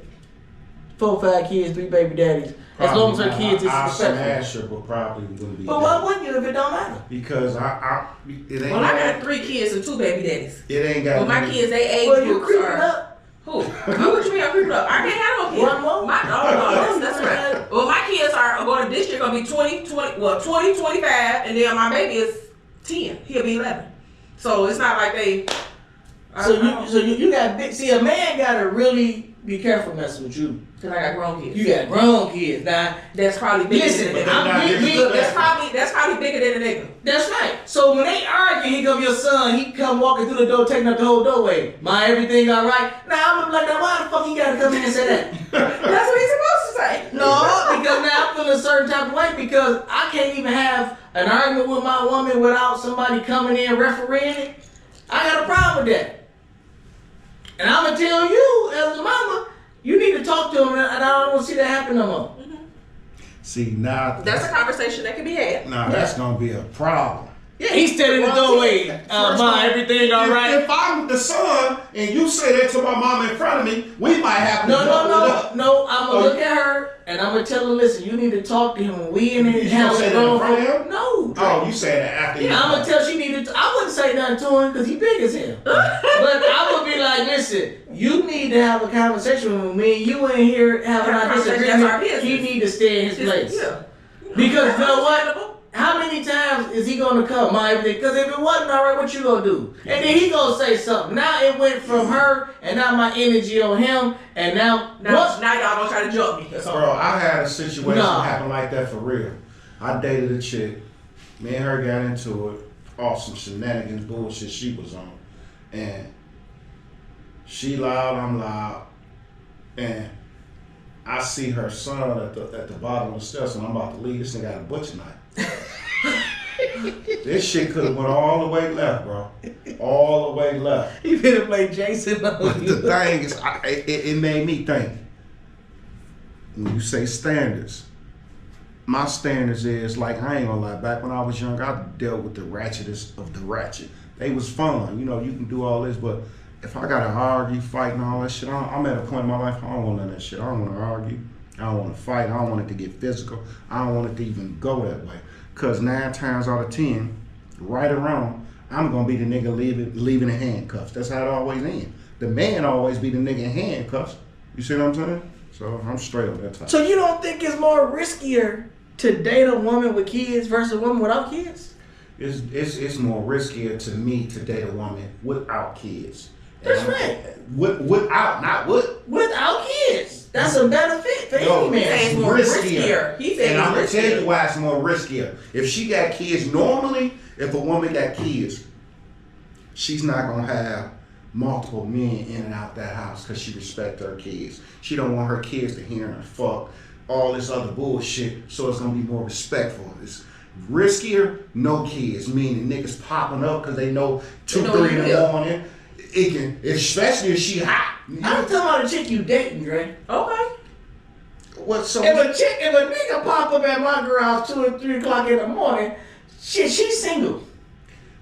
4, 5 kids, 3 baby daddies, as long as her kids is I'll respectful. smash her, but probably wouldn't be. But why wouldn't you if it don't matter? Because it ain't. Well, I got 3 kids and 2 baby daddies. It ain't got. Well, my kids, they age Well, you groups creeping are. up. Who? What you mean I'm creeping up? I can't have no kids. One more? That's right. Well, my kids are going to this year going to be 20, 25, and then my baby is 10. He'll be 11. So it's not like they. So you got big. See, a man gotta really be careful messing with you. Cause I got grown kids. You got grown kids now. That's probably bigger than a nigga. That's probably bigger than a nigga. That's right. So when they argue, here come your son. He come walking through the door, taking up the whole doorway. My everything all right? Now I'm like, now why the fuck he gotta come in and say that? That's what he's supposed to say. No, because now I feel a certain type of way because I can't even have an argument with my woman without somebody coming in refereeing it. I got a problem with that. And I'm gonna tell you, as a mama, you need to talk to him, and I don't want to see that happen no more. Mm-hmm. See, now that's a conversation that can be had. Now that's gonna be a problem. Yeah, he's standing in the doorway. Ma, everything all right? If I'm the son and you say that to my mom in front of me, we might have to No. I'm gonna look at her and I'm gonna tell her, listen, you need to talk to him when we in the house. You say that in front of him? No. Oh, you say that after? Yeah, I'm gonna tell she needed. I wouldn't say nothing to him because he big as hell. But I would be like, listen, you need to have a conversation with me. You in here having our disagreement. He need to stay in his place. Yeah. Because you know what? How many times is he gonna come? Because if it wasn't all right, what you gonna do? And then he gonna say something. Now it went from her, and now my energy on him, and now y'all gonna try to jump me. Bro, I had a situation happen like that for real. I dated a chick, Me and her got into it off some shenanigans bullshit she was on. And she loud, I'm loud. And I see her son at the bottom of the steps and I'm about to leave. This nigga got a butcher knife. This shit could have went all the way left, bro. All the way left. You finna play Jason on But you. the thing is, it made me think. When you say standards, my standards is, like, I ain't gonna lie, back when I was young, I dealt with the ratchetest of the ratchet. They was fun, you know, you can do all this, but if I gotta argue, fight, and all that shit, I'm at a point in my life, I don't want none of that shit. I don't wanna argue. I don't wanna fight. I don't want it to get physical. I don't want it to even go that way. Because 9 times out of 10, right or wrong, I'm gonna be the nigga leaving in handcuffs. That's how it always ends. The man always be the nigga in handcuffs. You see what I'm saying? So I'm straight on that type. So you don't think it's more riskier to date a woman with kids versus a woman without kids? It's more riskier to me to date a woman without kids. That's right. Without, not with. Without kids. That's a better fit for any man. It's more riskier. He said And I'm gonna it's tell riskier. you why it's more riskier. If she got kids, normally, if a woman got kids, she's not gonna have multiple men in and out that house because she respects her kids. She don't want her kids to hear her fuck all this other bullshit, so it's gonna be more respectful. It's riskier, no kids, meaning niggas popping up because they know 2, 3 in the morning. It can, especially if she hot. I'm talking about a chick you dating, Dre. Okay. What so? If a nigga pop up at my girl house 2 or 3 o'clock in the morning, shit, she's single.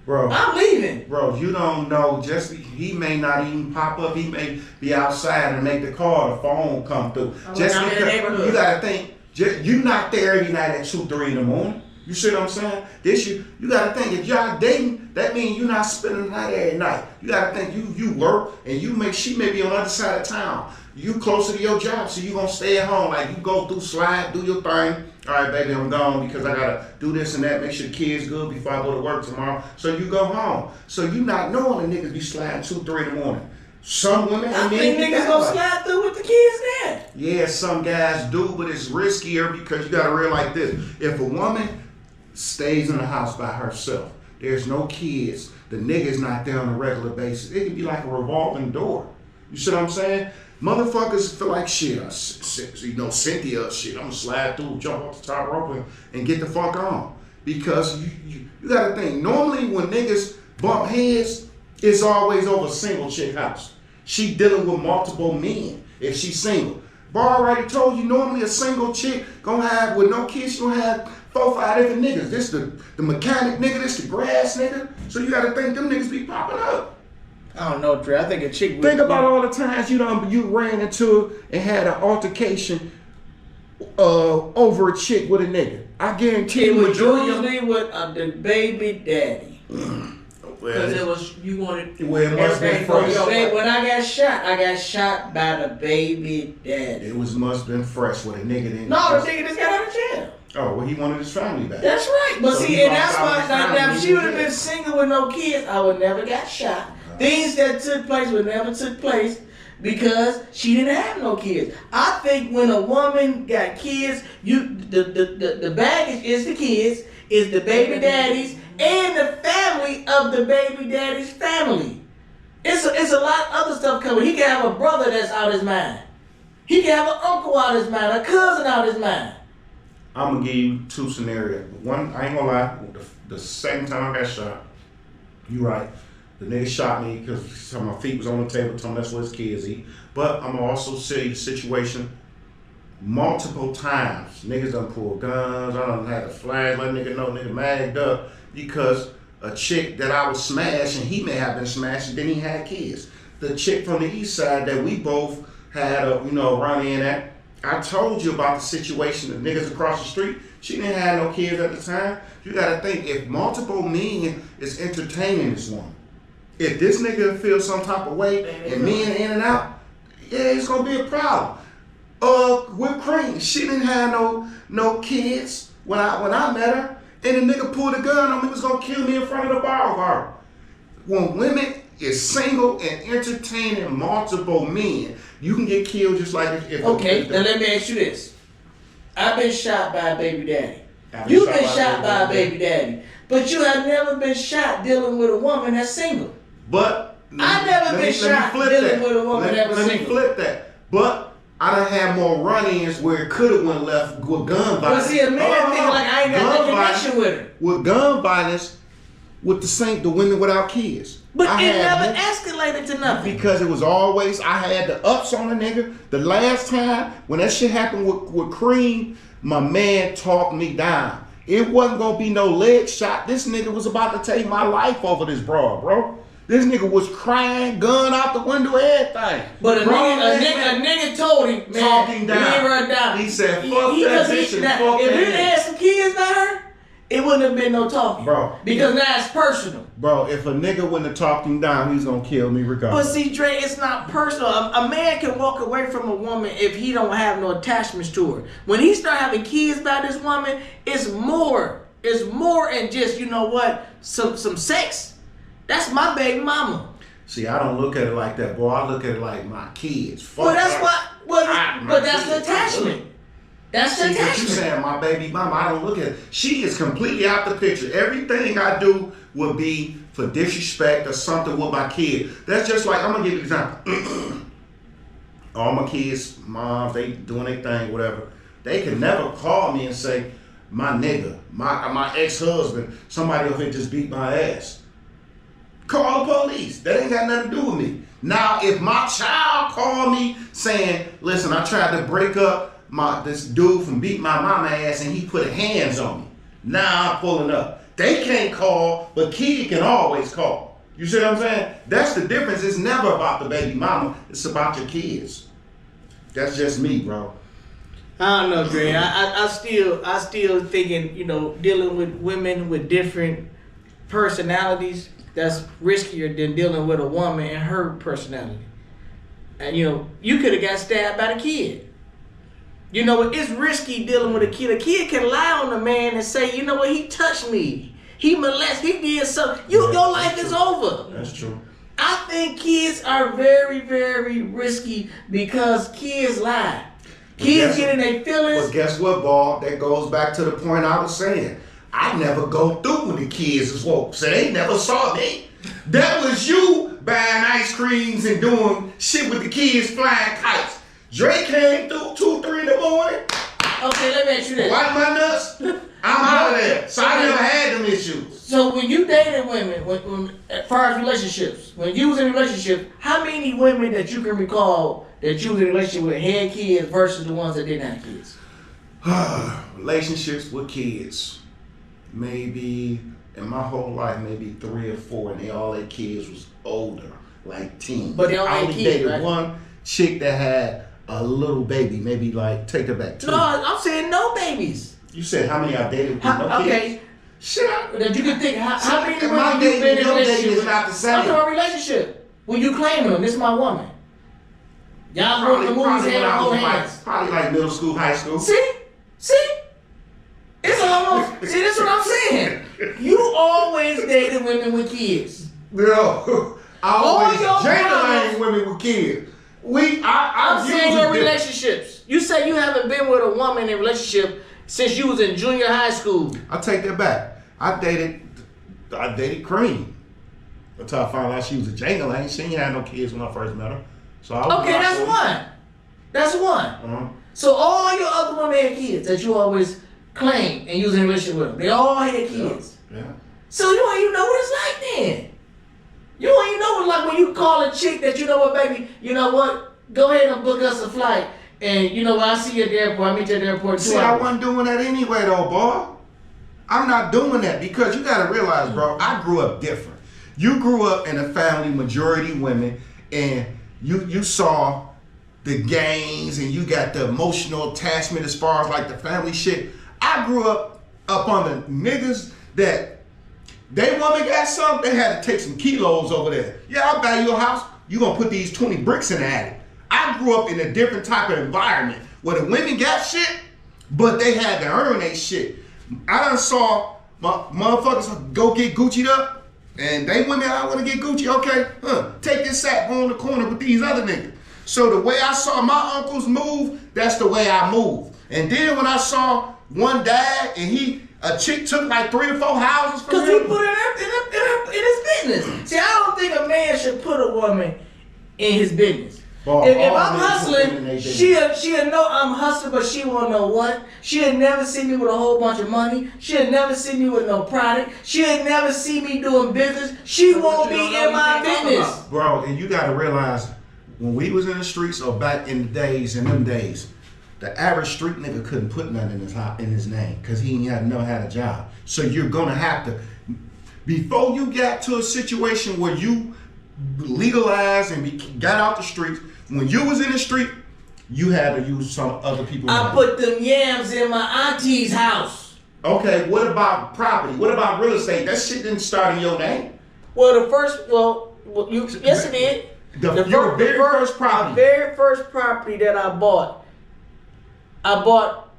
Bro, I'm leaving. Bro, you don't know. Just he may not even pop up. He may be outside and make the call. The phone come through. Just I'm in the neighborhood. You gotta think. You're not there every night at 2, 3 in the morning. You see what I'm saying? You gotta think. If y'all dating, that means you're not spending the night every night. You gotta think. You work and she may be on the other side of town. You closer to your job, so you gonna stay at home. Like you go through slide, do your thing. All right, baby, I'm gone because I gotta do this and that. Make sure the kids good before I go to work tomorrow. So you go home. So you not knowing the niggas be sliding 2, 3 in the morning. Some women, I think niggas gonna slide through with the kids there. Yeah, some guys do, but it's riskier because you gotta realize this: if a woman stays in the house by herself, there's no kids, the nigga's not there on a regular basis. It can be like a revolving door. You see what I'm saying? Motherfuckers feel like shit. You know, Cynthia, shit. I'm gonna slide through, jump off the top rope and get the fuck on. Because you gotta think. Normally, when niggas bump heads, it's always over a single chick house. She dealing with multiple men if she's single. Bar already told you. Normally, a single chick gonna have with no kids. She gonna have 4, 5 different niggas. This the mechanic nigga. This the grass nigga. So you gotta think them niggas be popping up. I don't know, Dre. I think a chick. Think about all the times you ran into and had an altercation over a chick with a nigga. I guarantee It you, was majority of usually with the baby daddy. Because it was, you wanted Well, it must everything be for fresh. your way. When I got shot by the baby daddy. It must been fresh with a nigga. Didn't No, the nigga just got out of jail. Oh, well, he wanted his family back. That's right. But So see, he and that's lost why out on his now, if she would have family. been single with no kids, I would never got shot. Things that took place would never took place because she didn't have no kids. I think when a woman got kids, the baggage is the kids, is the baby daddies, and the family of the baby daddy's family. It's a lot of other stuff coming. He can have a brother that's out his mind. He can have an uncle out his mind, a cousin out his mind. I'm gonna give you 2 scenarios. One, I ain't gonna lie. The second time I got shot, you right. The nigga shot me because my feet was on the table, told me that's what his kids eat. But I'm gonna also say the situation multiple times. Niggas done pulled guns. I done had to flag, let nigga know nigga magged up because a chick that I was smashing, he may have been smashing, then he had kids. The chick from the east side that we both had a run in at. I told you about the situation. The niggas across the street, she didn't have no kids at the time. You gotta think if multiple men is entertaining this woman. If this nigga feels some type of way and men in and out, yeah, it's gonna be a problem. With Cream, she didn't have no kids when I met her, and the nigga pulled a gun on me, was gonna kill me in front of the bar of her. When women is single and entertaining multiple men, you can get killed just like if Okay, now let me ask you this. I've been shot by a baby daddy. You've been shot by a baby daddy, but you have never been shot dealing with a woman that's single. But I've never been shot dealing with a woman that was single. Let me flip that. But I done had more run-ins where it could have went left with gun violence. But see, a man think like I ain't got no connection with her. With gun violence, with the women without kids. But it never escalated to nothing. Because it was always, I had the ups on a nigga. The last time, when that shit happened with Cream, my man talked me down. It wasn't gonna be no leg shot. This nigga was about to take my life over this broad, bro. This nigga was crying, gun out the window, everything. But a nigga told him, man, talking down. Run down. He said, fuck that bitch and fuck if that he had some kids by her, it wouldn't have been no talking. Bro. Because now it's personal. Bro, if a nigga wouldn't have talked him down, he's gonna kill me regardless. But see, Dre, it's not personal. A man can walk away from a woman if he don't have no attachments to her. When he start having kids by this woman, it's more. It's more than just, you know what, some sex. That's my baby mama. See, I don't look at it like that, boy. I look at it like my kids. Fuck well, that's her. what. But that's the attachment. That's the attachment. What you saying, my baby mama? I don't look at it. She is completely out the picture. Everything I do will be for disrespect or something with my kid. That's just like, I'm gonna give you an example. All my kids, moms, they doing their thing, whatever. They can never call me and say, my nigga, my ex-husband, somebody over here just beat my ass. Call the police. That ain't got nothing to do with me. Now, if my child called me saying, listen, I tried to break up this dude from beating my mama ass and he put hands on me. Now I'm pulling up. They can't call, but kid can always call. You see what I'm saying? That's the difference. It's never about the baby mama. It's about your kids. That's just me, bro. I don't know, Dre. I still thinking, you know, dealing with women with different personalities, that's riskier than dealing with a woman and her personality. And you know, you could have got stabbed by the kid. You know, it's risky dealing with a kid. A kid can lie on a man and say, you know what, he touched me. He molested, he did something. Your life is over. That's true. I think kids are very, very risky because kids lie. Kids get in their feelings. But guess what, Ball? That goes back to the point I was saying. I never go through when the kids is woke, so they never saw me. That was you buying ice creams and doing shit with the kids flying kites. Drake came through 2, 3 in the morning. Okay, let me ask you this. Wipe my nuts. I'm out of there. So I never had them issues. So when you dated women, when as far as relationships, when you was in a relationship, how many women that you can recall that you was in a relationship with had kids versus the ones that didn't have kids? Relationships with kids. Maybe in my whole life, maybe 3 or 4, and all their kids was older, like teens. But they all I had only kids, dated right? one chick that had a little baby, maybe like, take that back, 2. No, I'm saying no babies. You said how many I dated with no kids? Okay. Shit. That you can think, how many my women you been in a dating relationship is with? not the same. I'm talking about relationship. When you claim them, this is my woman. Y'all go to the movies and hold hands. Probably like middle school, high school. See? It's almost, see, that's what I'm saying. You always dated women with kids. No. I always dated women with kids. I'm saying your relationships. You say you haven't been with a woman in a relationship since you was in junior high school. I take that back. I dated Cream until I found out she was a jangling. She ain't had no kids when I first met her. So that's one. That's one. Uh-huh. So all your other women had kids that you always claim and you was in a relationship with them. They all had kids. Yeah. So you don't even know what it's like then. You don't even know what it's like when you call a chick that, you know what, baby, you know what, go ahead and book us a flight. And you know what, I'll see you at the airport. I'll meet you at the airport in 2 hours. See, I wasn't doing that anyway though, boy. I'm not doing that because you gotta realize, bro, I grew up different. You grew up in a family, majority women, and you saw the gains and you got the emotional attachment as far as like the family shit. I grew up on the niggas that they woman got something, they had to take some kilos over there. Yeah, I'll buy you a house. You gonna put these 20 bricks in the attic. I grew up in a different type of environment where the women got shit, but they had to earn their shit. I done saw my motherfuckers go get Gucci'd up, and they women, I wanna get Gucci, okay, take this sack, go on the corner with these other niggas. So the way I saw my uncles move, that's the way I move. And then when I saw one died and a chick took like 3 or 4 houses from Because him. he put it in his business. See, I don't think a man should put a woman in his business. Well, if all I'm men put hustling, women in their business. she'll know I'm hustling, but she won't know what. She'll never see me with a whole bunch of money. She'll never see me with no product. She'll never see me doing business. She won't be in my business. Bro, and you gotta realize, when we was in the streets or back in them days, the average street nigga couldn't put nothing in his name because he never had a job. So you're gonna have to, before you got to a situation where you legalized and got out the streets, when you was in the street, you had to use some other people's I money. put them yams in my auntie's house. Okay, what about property? What about real estate? That shit didn't start in your name. Well, yes it did. Your very first property. My very first property that I bought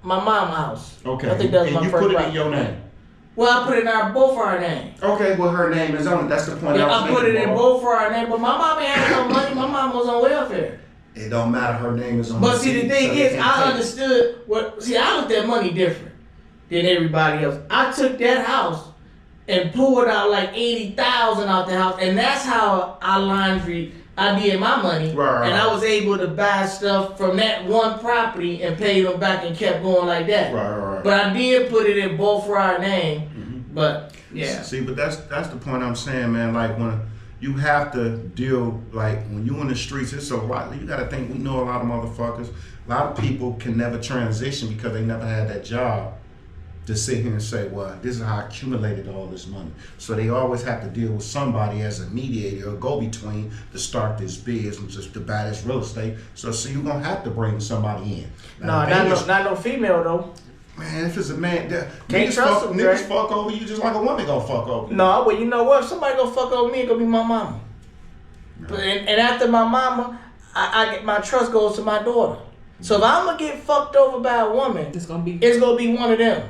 my mama's house. Okay, I think that was and my you first put it property. in your name. Well, I put it in both our name. Okay, well her name is on it. That's the point I was I making. put it in bro. both for our name, but my mama ain't had no money. My mama was on welfare. It don't matter. Her name is on. But the see, the deed, thing so they is, can't I take it. understood what. See, I looked at money different than everybody else. I took that house and pulled out like 80,000 out the house, and that's how I did my money, Right. and I was able to buy stuff from that one property and pay them back and kept going like that. Right. But I did put it in both for our name. Mm-hmm. But yeah. See, but that's the point I'm saying, man. Like when you have to deal, like when you in the streets, it's a lot. You got to think. We know a lot of motherfuckers. A lot of people can never transition because they never had that job to sit here and say, well, this is how I accumulated all this money. So they always have to deal with somebody as a mediator or go-between to start this biz and just to buy this real estate. So you're going to have to bring somebody in. No, Now, not no female though. man, if it's a man, Can't trust him, niggas Dre. fuck over you just like a woman gonna fuck over you. No, but you know what? If somebody gonna fuck over me, it gonna be my mama. And after my mama, I get my trust goes to my daughter. So if I'm gonna get fucked over by a woman, It's gonna be one of them.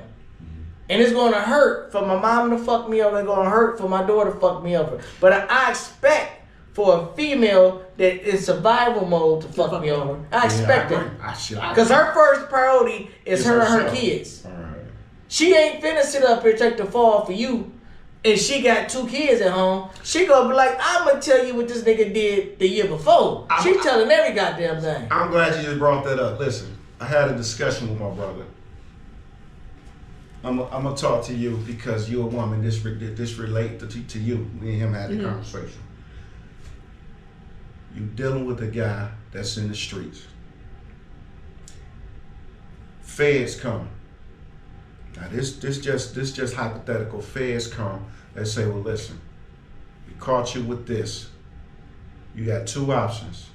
And it's gonna hurt for my mom to fuck me over, and gonna hurt for my daughter to fuck me over. But I expect for a female that is survival mode to fuck me over. I expect it. Because her first priority is her and her herself. kids. All right. She ain't finna sit up here take the fall for you. And she got 2 kids at home. She gonna be like, I'm gonna tell you what this nigga did the year before. She telling every goddamn thing. I'm glad you just brought that up. Listen, I had a discussion with my brother. I'm gonna talk to you because you're a woman. This relate to you. Me and him had the conversation. You dealing with a guy that's in the streets. Feds come. Now this just hypothetical. Feds come. They say, well, listen, we caught you with this. You got 2 options.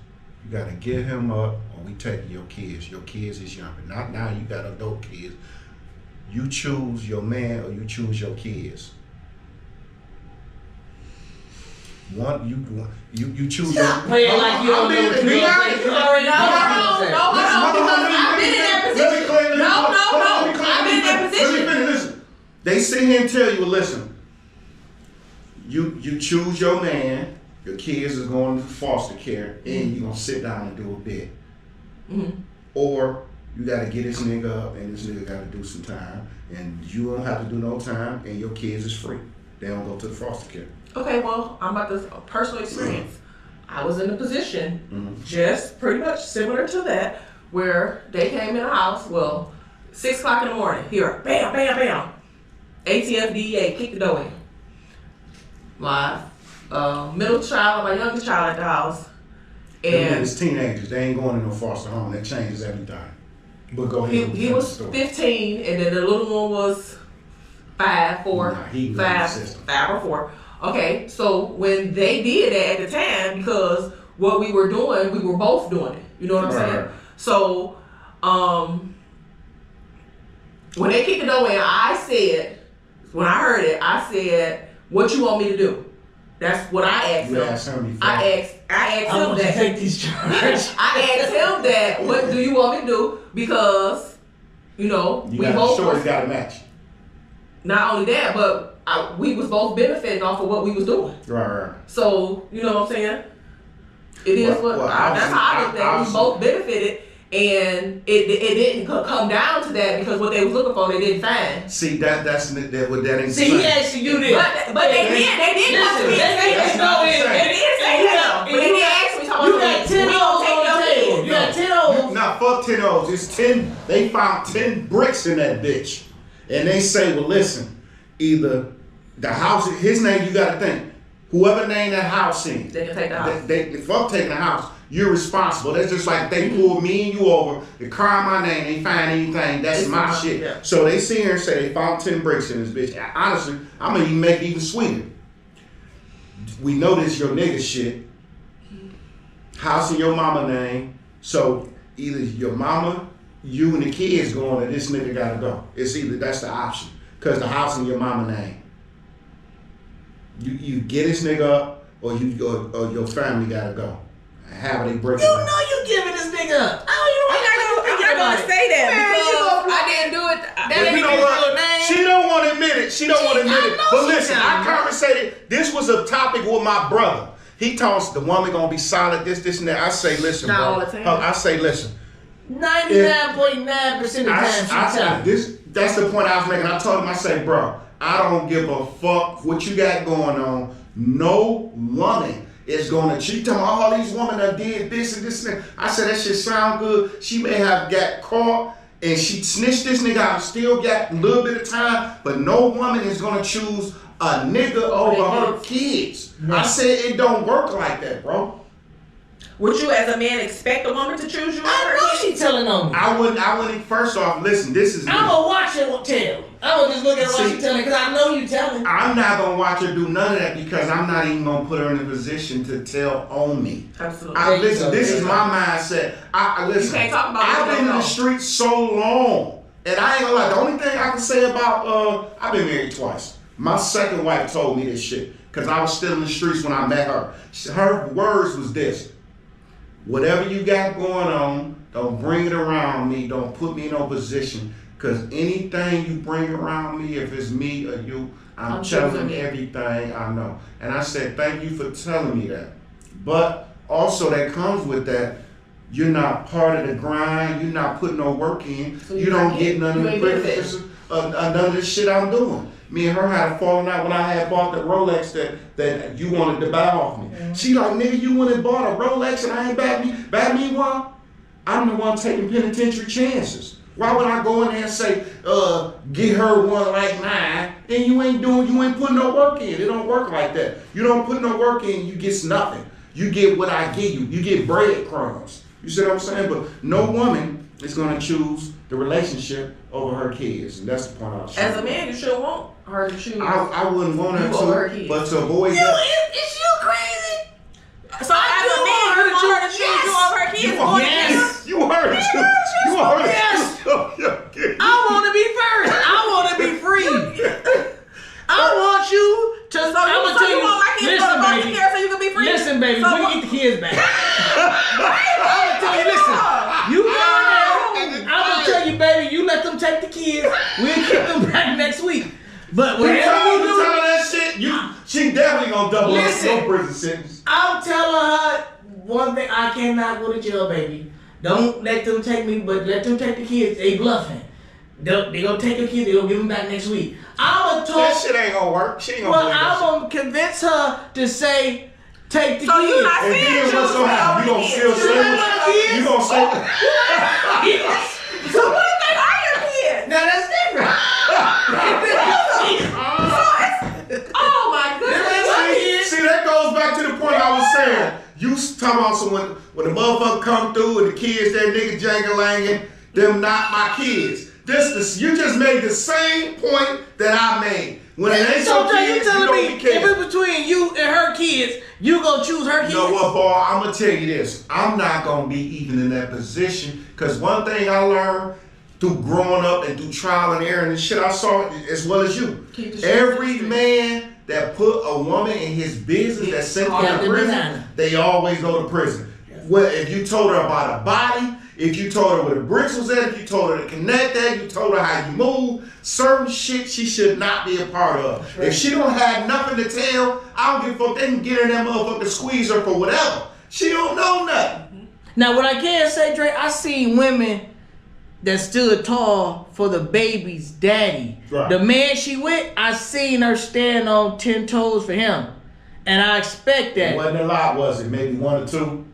You got to get him up, or we taking your kids. Your kids is younger. Not now. You got adult kids. You choose your man, or you choose your kids. One, you choose. Stop playing like you don't know what you already know. I've been in that position. I've been in that position. Listen. They sit here and tell you, well, listen, you choose your man, your kids is going to foster care, and you're going to sit down and do a bid. Mm-hmm. Or you got to get this nigga up, and this nigga got to do some time, and you don't have to do no time, and your kids is free. They don't go to the foster care. Okay, well, I'm about to personal experience. I was in a position just pretty much similar to that, where they came in the house, 6 o'clock in the morning, here, bam, bam, bam. ATF, DEA, kick the door in. My middle child, my youngest child at the house. And And it's teenagers. They ain't going to no foster home. That changes everything. But go ahead. he was 15, and then the little one was 5 or 4. Okay, so when they did that at the time, because what we were doing, we were both doing it. You know what I'm saying? Right. So, when they kicked the door in, I said, when I heard it, I said, "What you want me to do?" That's what I asked You him. asked him before. I asked I him want you to that. take these charges. I asked him that. What do you want me to do? Because, we both. Shorty got a match. Not only that, but we was both benefiting off of what we was doing. Right. So, you know what I'm saying? It is Well, that's how I looked at it. We both benefited, and it didn't come down to that because what they was looking for they didn't find. See that's what that ain't. See, he asked you this. But they did come to me and say that. They did say that. But they did ask me. You got 10 O's on the table. You got 10 O's. Nah, fuck 10 O's. It's 10. They found 10 bricks in that bitch, and they say, well, listen, either the house, his name, you got to think. Whoever named that house in, they can take the house. They fuck taking the house. You're responsible. That's just like they pull me and you over, they cry my name, they find anything. That's my shit. Yeah. So they sit here and say they found 10 bricks in this bitch. Honestly, I'm gonna even make it even sweeter. We know this your nigga shit. House in your mama name. So either your mama, you and the kids going, or this nigga gotta go. It's either that's the option. Cause the house in your mama name. You get this nigga up, or your family gotta go. How they break it down. You know you giving this nigga up. I'm not gonna say that because I didn't do it. That ain't your name. She don't want to admit it. She don't want to admit it. But listen, I conversated. This was a topic with my brother. He told us the woman gonna be solid. This, and that. I say, listen, not bro. All the time. I say, listen. 99.9% of the time that's the point I was making. I told him, I say, bro, I don't give a fuck what you got going on. No woman is gonna cheat. Tell me all these women that did this and this and that. I said that shit sound good. She may have got caught and she snitched this nigga out. Still got a little bit of time, but no woman is gonna choose a nigga over her kids. No. I said it don't work like that, bro. Would you, as a man, expect a woman to choose you? I know she telling on me. I wouldn't. First off, listen. This is. I'm gonna watch her tell. I'm gonna just look at what she telling because I know you telling. I'm not gonna watch her do none of that because I'm not even gonna put her in a position to tell on me. Absolutely. Listen. This is my mindset. I listen. You can't talk about I've been in the streets so long, and I ain't gonna lie. The only thing I can say about I've been married twice. My second wife told me this shit because I was still in the streets when I met her. Her words was this. Whatever you got going on, don't bring it around me. Don't put me in no position. Because anything you bring around me, if it's me or you, I'm telling everything I know. And I said, thank you for telling me that. But also that comes with that, you're not part of the grind. You're not putting no work in. So you don't get none of the benefits of none of this shit I'm doing. Me and her had a falling out when I had bought the Rolex that you wanted to buy off me. Mm-hmm. She like, nigga, you went and bought a Rolex and I ain't bad me why? I'm the one taking penitentiary chances. Why would I go in there and say, get her one like mine, and you ain't putting no work in. It don't work like that. You don't put no work in, you get nothing. You get what I give you. You get breadcrumbs. You see what I'm saying? But no woman is gonna choose the relationship over her kids, and that's the point I was saying. As a man, you should want her to choose. I wouldn't want her to, but to avoid that. Is you crazy? So as a man, you want her to choose you over her kids? Yes. You heard it. You heard it. Yes. I want to be first. I want to be free. I want you to. So I'm gonna tell you want my kids to go to care so you can be free. Listen, baby, so we get the kids back. I'm gonna tell you. Listen, you go there. I'm gonna tell you, baby. You let them take the kids. We'll keep them back next week. But whatever you do, that shit, she definitely gonna double up your prison sentence. I'm telling her one thing: I cannot go to jail, baby. Don't let them take me, but let them take the kids. They bluffing. They gonna take the kids. They gonna give them back next week. I'm gonna talk. That shit ain't gonna work. She ain't gonna. Well, I'm gonna convince her to say, take the kids. You not and then what's gonna happen? You gonna still say it? You gonna say it? So what if they are your kids? Now that's different. Oh my goodness. See, that goes back to the point I was saying. You talking about someone when the motherfucker come through and the kids, that nigga jangle-langing, them not my kids. You just made the same point that I made. When it ain't so your kids, you telling don't me be caring. if it's between you and her kids, you gonna choose her kids? You know what, boy? I'm gonna tell you this. I'm not gonna be even in that position because one thing I learned through growing up and through trial and error and shit I saw as well as you. Every man that put a woman in his business that sent her to prison, they always go to prison. Well, if you told her about a body, if you told her where the bricks was at, if you told her to connect that, you told her how you move, certain shit she should not be a part of. Right. If she don't have nothing to tell, I don't give a fuck. They can get her in that motherfucker, squeeze her for whatever. She don't know nothing. Now, what I can say, Dre, I seen women that stood tall for the baby's daddy. Right. The man she with, I seen her stand on 10 toes for him. And I expect that. It wasn't a lot, was it? Maybe 1 or 2?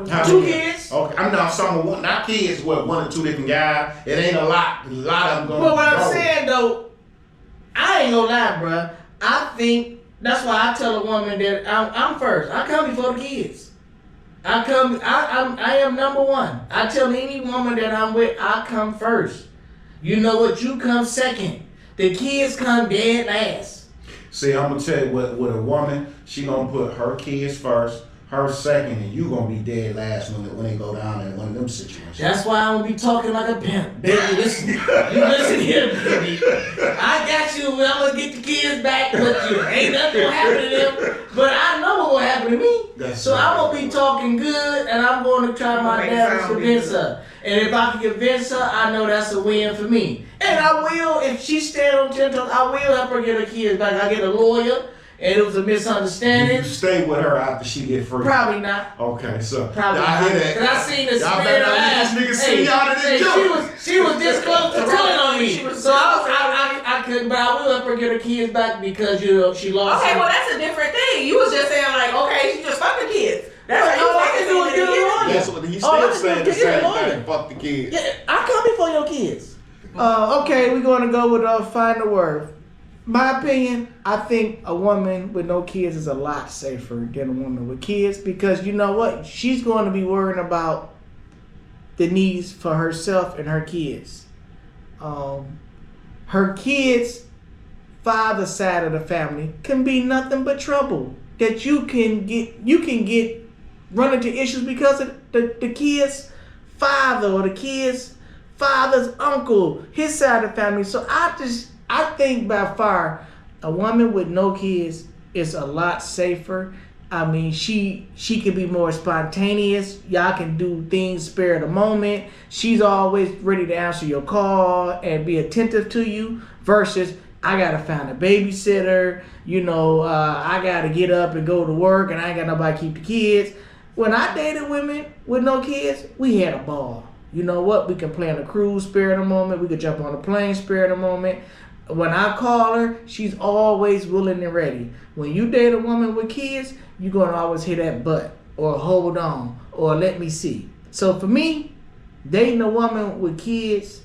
How Two many? kids. Okay, I'm not talking one, not kids. What, 1 or 2 different guys? It ain't a lot. A lot of them going. But what I'm saying though, I ain't gonna lie, bruh. I think that's why I tell a woman that I'm first. I come before the kids. I am number one. I tell any woman that I'm with, I come first. You know what? You come second. The kids come dead last. See, I'm gonna tell you what. With a woman, she gonna put her kids first, her second, and you gonna be dead last when they go down in one of them situations. That's why I'm gonna be talking like a pimp. Baby, listen. You listen here, baby. I got you. I'm gonna get the kids back, but you ain't nothing gonna happen to them. But I know what's gonna happen to me. So I'm gonna be talking good, and I'm gonna try my best to convince her. And if I can convince her, I know that's a win for me. And I will, if she stand on 10 toes, I will help her get her kids back. I get a lawyer. And it was a misunderstanding. You stay with her after she get free? Probably not. Okay, so Probably I not. hear that. Cause I seen the y'all spirit of better ass. let this nigga see y'all in this joke. She was this close to telling on me. So I couldn't, but I will help her get her kids back because she lost. Okay, well that's a different thing. You was just saying like, okay, she just fuck the kids. That's how you all I can do is get a lawyer. That's what he's All I still can do saying. is The get a same lawyer. thing. Fuck the kids. Yeah, I come before your kids. Okay, we're gonna go with final word. My opinion, I think a woman with no kids is a lot safer than a woman with kids because you know what? She's going to be worrying about the needs for herself and her kids. Her kids' father side of the family can be nothing but trouble that you can get run into issues because of the kid's father or the kid's father's uncle, his side of the family. So I think by far a woman with no kids is a lot safer. I mean, she can be more spontaneous. Y'all can do things spare of the moment. She's always ready to answer your call and be attentive to you versus I gotta find a babysitter. I gotta get up and go to work and I ain't got nobody to keep the kids. When I dated women with no kids, we had a ball. You know what? We can play on a cruise, spare of the moment. We could jump on a plane, spare of the moment. When I call her, she's always willing and ready. When you date a woman with kids, you're going to always hit that butt or hold on or let me see. So for me, dating a woman with kids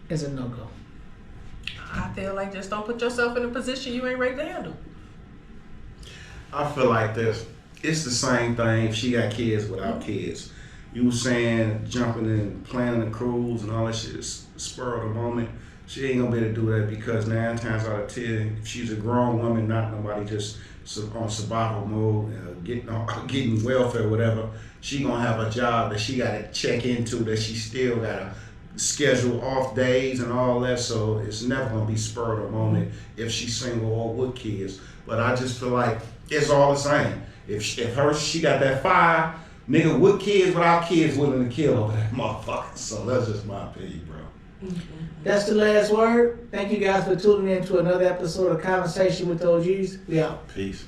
is a no-go. I feel like just don't put yourself in a position you ain't ready to handle. I feel like this. It's the same thing if she got kids without kids. You were saying jumping and planning a cruise and all that shit is spur of the moment. She ain't gonna be able to do that because 9 times out of 10, if she's a grown woman, not nobody just on survival mode, getting welfare, whatever, she gonna have a job that she gotta check into, that she still gotta schedule off days and all that. So it's never gonna be spur of the moment if she's single or with kids. But I just feel like it's all the same. If she got that fire, nigga with kids, without kids, willing to kill over that motherfucker. So that's just my opinion, bro. That's the last word. Thank you guys for tuning in to another episode of Conversation with the OGs. We out. Peace.